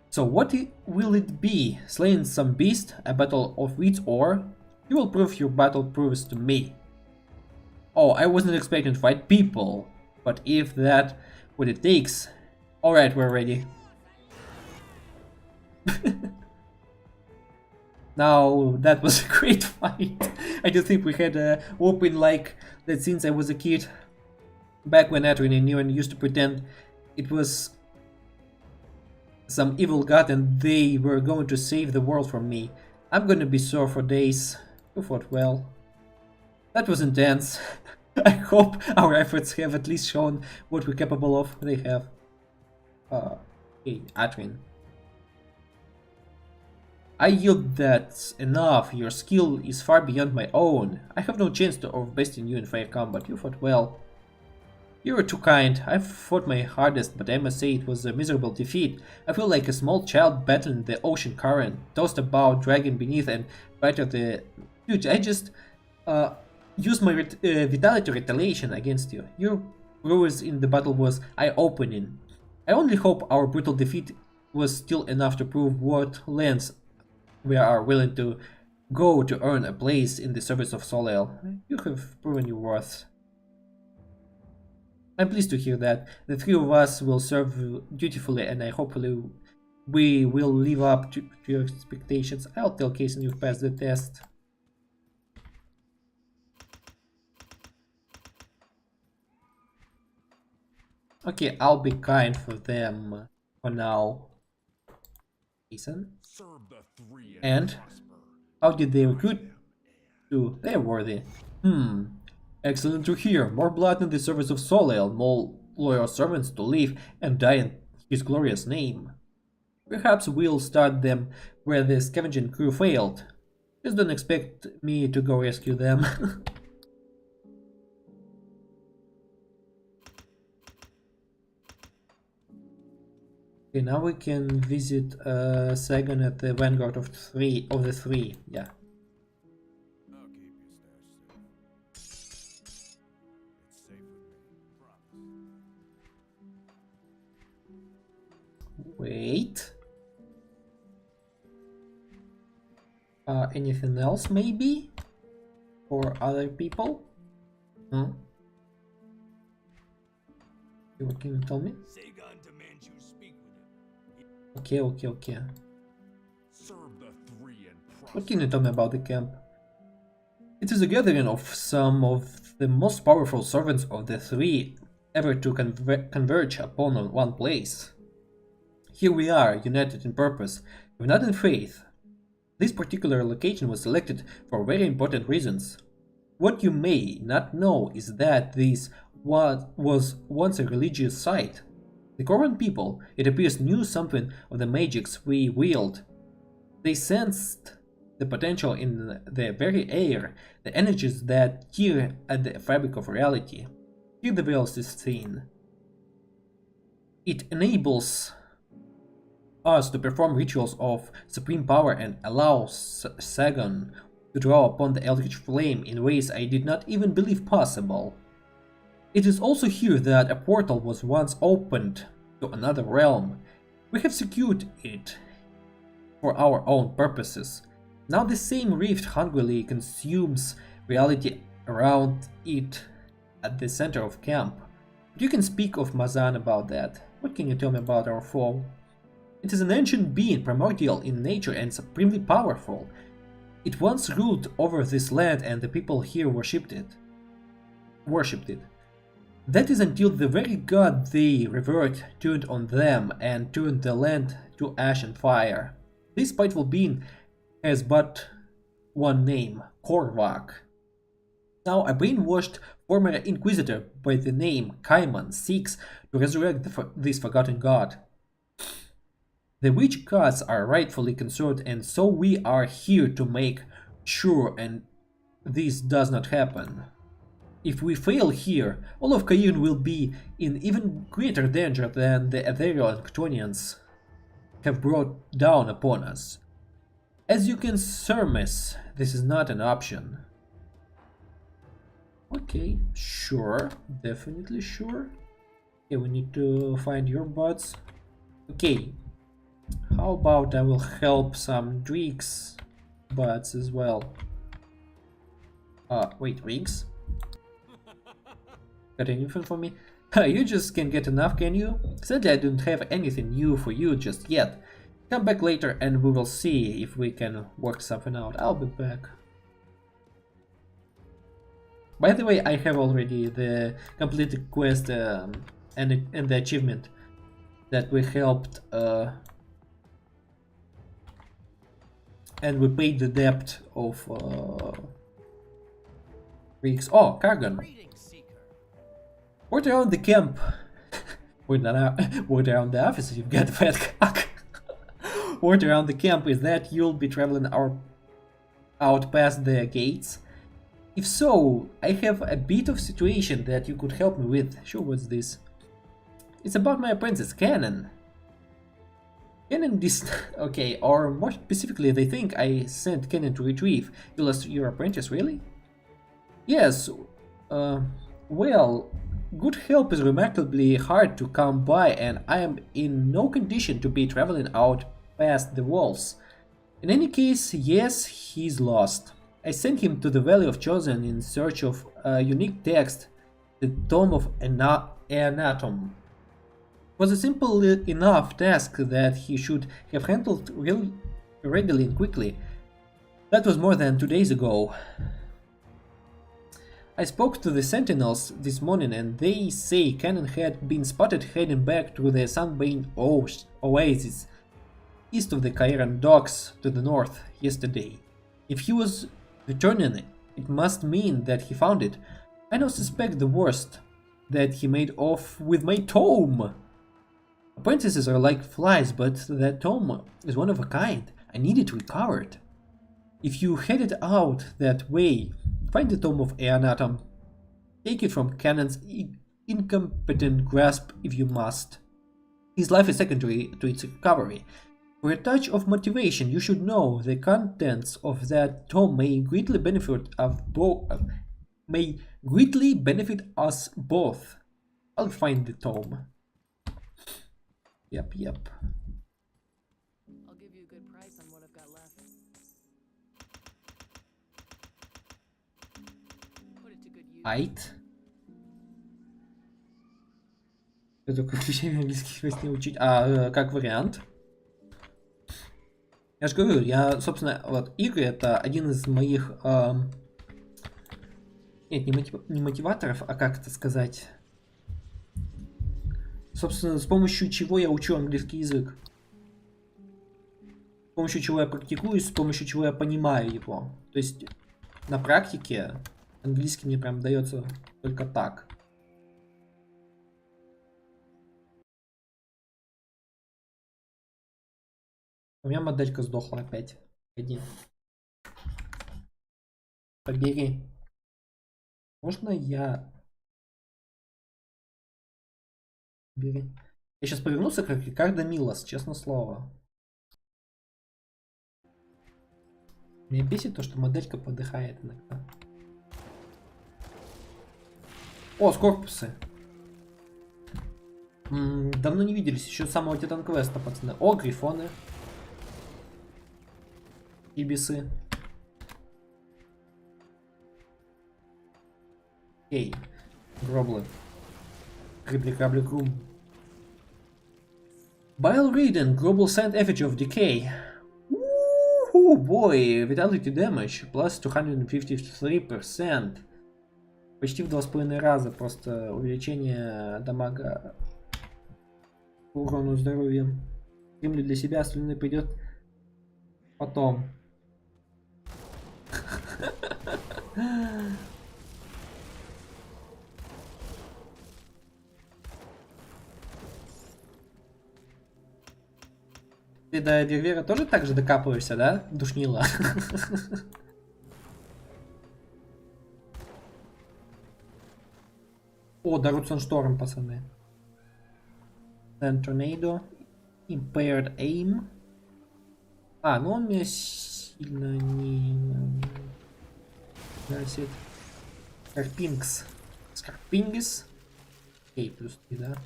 So what will it be? Slaying some beast? A battle of wits, or? You will prove your battle proves to me. Oh, I wasn't expecting to fight people. But if that's what it takes... Alright, we're ready. Now, that was a great fight. I do think we had a whooping like that since I was a kid. Back when Atrin and Niran used to pretend it was some evil god and they were going to save the world from me. I'm gonna be sore for days. You fought well. That was intense. I hope our efforts have at least shown what we're capable of. They have. Okay, Atrin. I yield that enough. Your skill is far beyond my own. I have no chance to outbest you in fair combat. You fought well. You were too kind. I fought my hardest, but I must say it was a miserable defeat. I feel like a small child battling the ocean current, tossed about, dragging beneath, and right at the... Dude, I just used my vitality retaliation against you. Your prowess in the battle was eye-opening. I only hope our brutal defeat was still enough to prove what lengths we are willing to go to earn a place in the service of Soleil. You have proven your worth. I'm pleased to hear that. The three of us will serve dutifully, and I hopefully we will live up to your expectations. I'll tell Kason you've passed the test. Okay, I'll be kind for them for now. Kason? Serve the three And prosper. how did they recruit to? They're worthy. Excellent to hear. More blood in the service of Soleil, more loyal servants to live and die in his glorious name. Perhaps we'll start them where the scavenging crew failed. Just don't expect me to go rescue them. Okay, now we can visit Sagan at the Vanguard of the three. Yeah. I'll keep your stash safe. It's safe with me. Promise. Wait. Anything else maybe? For other people? Huh? What can you tell me? Sagan demands you speak with him. Okay. Serve the three and prosper. What can you tell me about the camp? It is a gathering of some of the most powerful servants of the three ever to converge upon one place. Here we are, united in purpose, if not in faith. This particular location was selected for very important reasons. What you may not know is that this was once a religious site. The Corvan people, it appears, knew something of the magics we wield. They sensed the potential in the very air, the energies that tear at the fabric of reality. Here the veil is thin. It enables us to perform rituals of supreme power and allows Sagan to draw upon the eldritch flame in ways I did not even believe possible. It is also here that a portal was once opened to another realm. We have secured it for our own purposes. Now the same rift hungrily consumes reality around it at the center of camp. But you can speak of Mazan about that. What can you tell me about our foe? It is an ancient being, primordial in nature and supremely powerful. It once ruled over this land and the people here worshipped it. That is until the very god they revered turned on them and turned the land to ash and fire. This spiteful being has but one name, Korvac. Now a brainwashed former inquisitor by the name Kaiman seeks to resurrect this forgotten god. The witch gods are rightfully concerned, and so we are here to make sure and this does not happen. If we fail here, all of Cairn will be in even greater danger than the ethereal and Ctonians have brought down upon us. As you can surmise, this is not an option. Okay, sure, definitely sure. Okay, we need to find your bots. Okay. How about I will help some Dreeks bots as well. Wait, Dreeks? Got anything for me? You just can't get enough, can you? Sadly, I don't have anything new for you just yet. Come back later and we will see if we can work something out. I'll be back. By the way, I have already the completed quest and the achievement that we helped and we paid the debt of Greeks. Oh, Kargan. Word around the camp. Word around the office, you've got fat cock. Word around the camp is that you'll be traveling out past the gates. If so, I have a bit of situation that you could help me with. Sure, what's this? It's about my apprentice, Cannon. Cannon okay, or more specifically, they think I sent Cannon to retrieve. You lost your apprentice, really? Yes, well, good help is remarkably hard to come by, and I am in no condition to be traveling out past the walls. In any case, yes, he's lost. I sent him to the Valley of Chosen in search of a unique text, the Tome of Anatom. It was a simple enough task that he should have handled readily and quickly. That was more than 2 days ago. I spoke to the Sentinels this morning and they say Cannon had been spotted heading back to the Sunbane Oasis. east of the Cairan docks to the north yesterday. If he was returning, it must mean that he found it. I now suspect the worst, that he made off with my tome. Apprentices are like flies, but that tome is one of a kind. I need it recovered. If you headed out that way, find the tome of Eonatom. Take it from Cannon's incompetent grasp if you must. His life is secondary to its recovery. For a touch of motivation, you should know the contents of that tome may greatly benefit us both. I'll find the tome. Yep. I'll give you a good price on what I've got left. Put it to good use. Айт. Я только ключами английских во сне учить. Как вариант. Я же говорю, собственно, вот игры это один из моих... Нет, не мотиваторов, а как это сказать... Собственно, с помощью чего я учу английский язык. С помощью чего я практикуюсь, с помощью чего я понимаю его. То есть на практике английский мне прям дается только так. У меня моделька сдохла опять. Пойди. Побери. Можно я... Бери. Я сейчас повернулся как Рикардо Милос, честное слово. Меня бесит то, что моделька подыхает иногда. О, скорпусы. Давно не виделись, еще с самого Титан Квеста, пацаны. О, грифоны. Ибисы. Окей. Гроблы. Крабли Крум. Bile Raiden, Global Sand Effigy of Decay. Ooh, boy, Vitality Damage plus 253%. Почти в 2,5 раза просто увеличение дамага по урону здоровья. Стримлю для себя, остальное придет потом. Ты до Вервера тоже так же докапываешься, да? Душнила. О, Дарут Сансторм, пацаны. Sand Tornado. Impaired Aim. Ну он меня сильно не... Значит... Скарпингс. Окей, плюс 3, да?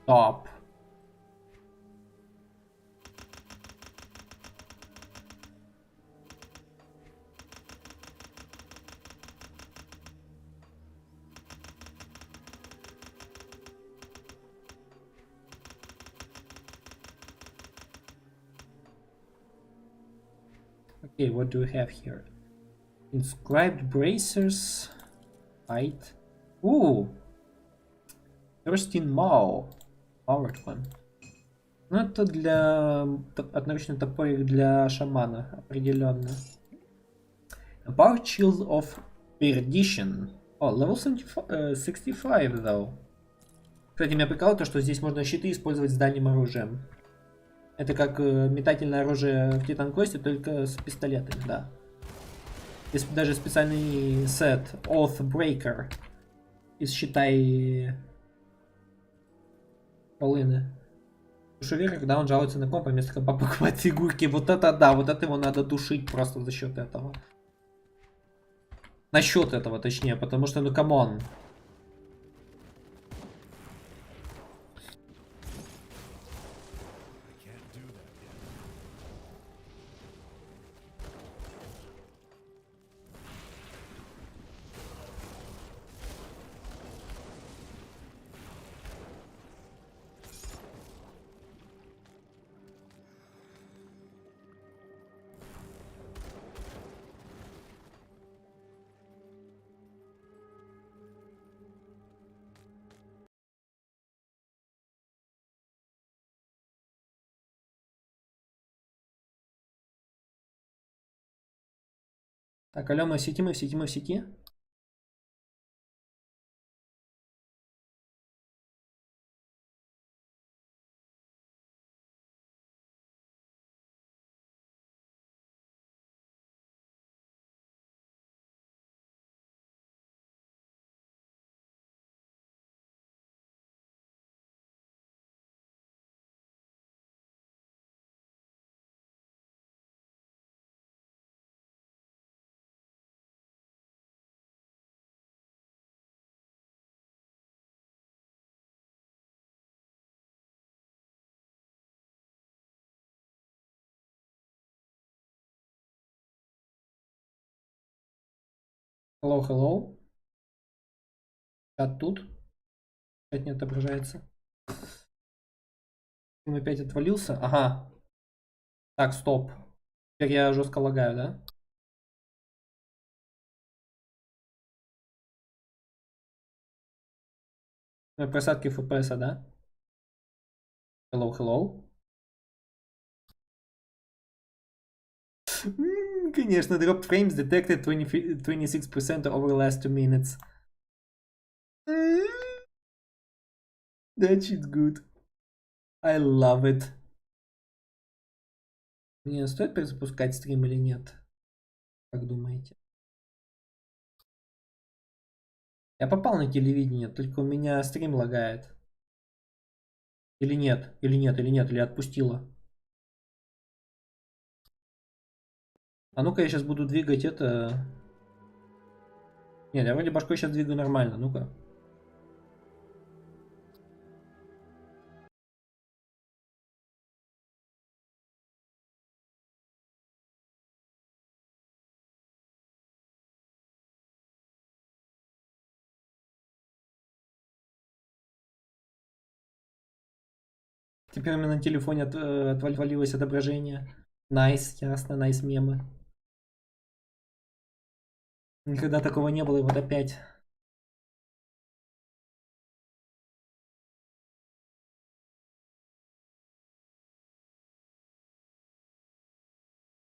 Топ. Okay, what do we have here? Inscribed bracers. Height. Ooh. Thirsting Maw. Powered one. Ну, это для... Одноручный топорик для шамана, определенно. A Power Shield of Perdition. О, level 65, though. Кстати, меня прикалывает то, что здесь можно щиты использовать с дальним оружием. Это как метательное оружие в Титан Квесте, только с пистолетами, да. Есть даже специальный сет Oath Breaker из щита и полыны. Душевер, когда он жалуется на комп, вместо компа покупать фигурки. Вот это да, вот это его надо душить просто за счет этого. Насчет этого, точнее, потому что, ну камон. Так, алло, мы в сети, мы в сети, мы в сети. Hello, hello. Чат тут. Чат не отображается. Он опять отвалился. Ага. Так, стоп. Теперь я жестко лагаю, да? Просадки FPS, да? Hello, hello. Конечно, drop frames detected 26% over last 2 minutes. That shit's good. I love it. Мне стоит перезапускать стрим или нет? Как думаете? Я попал на телевидение, только у меня стрим лагает. Или нет? Или нет? Или нет? Или отпустила? А ну-ка я сейчас буду двигать это... Нет, я вроде башкой сейчас двигаю нормально. Ну-ка. Теперь у меня на телефоне отвалилось отображение. Найс, ясно, найс мемы. Никогда такого не было, и вот опять.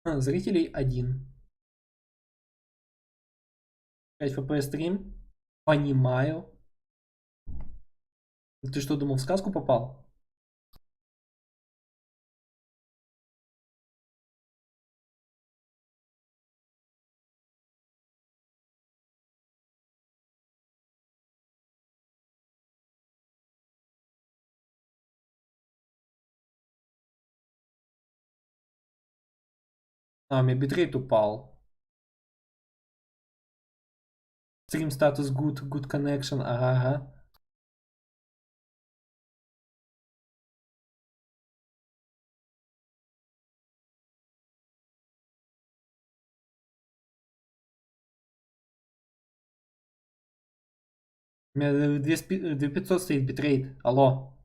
Зрителей 1. 5 FPS стрим. Понимаю. Ты что, думал, в сказку попал? А, у меня битрейт упал. Стрим статус good, good connection, ага. У меня 2500 стоит битрейт. Алло.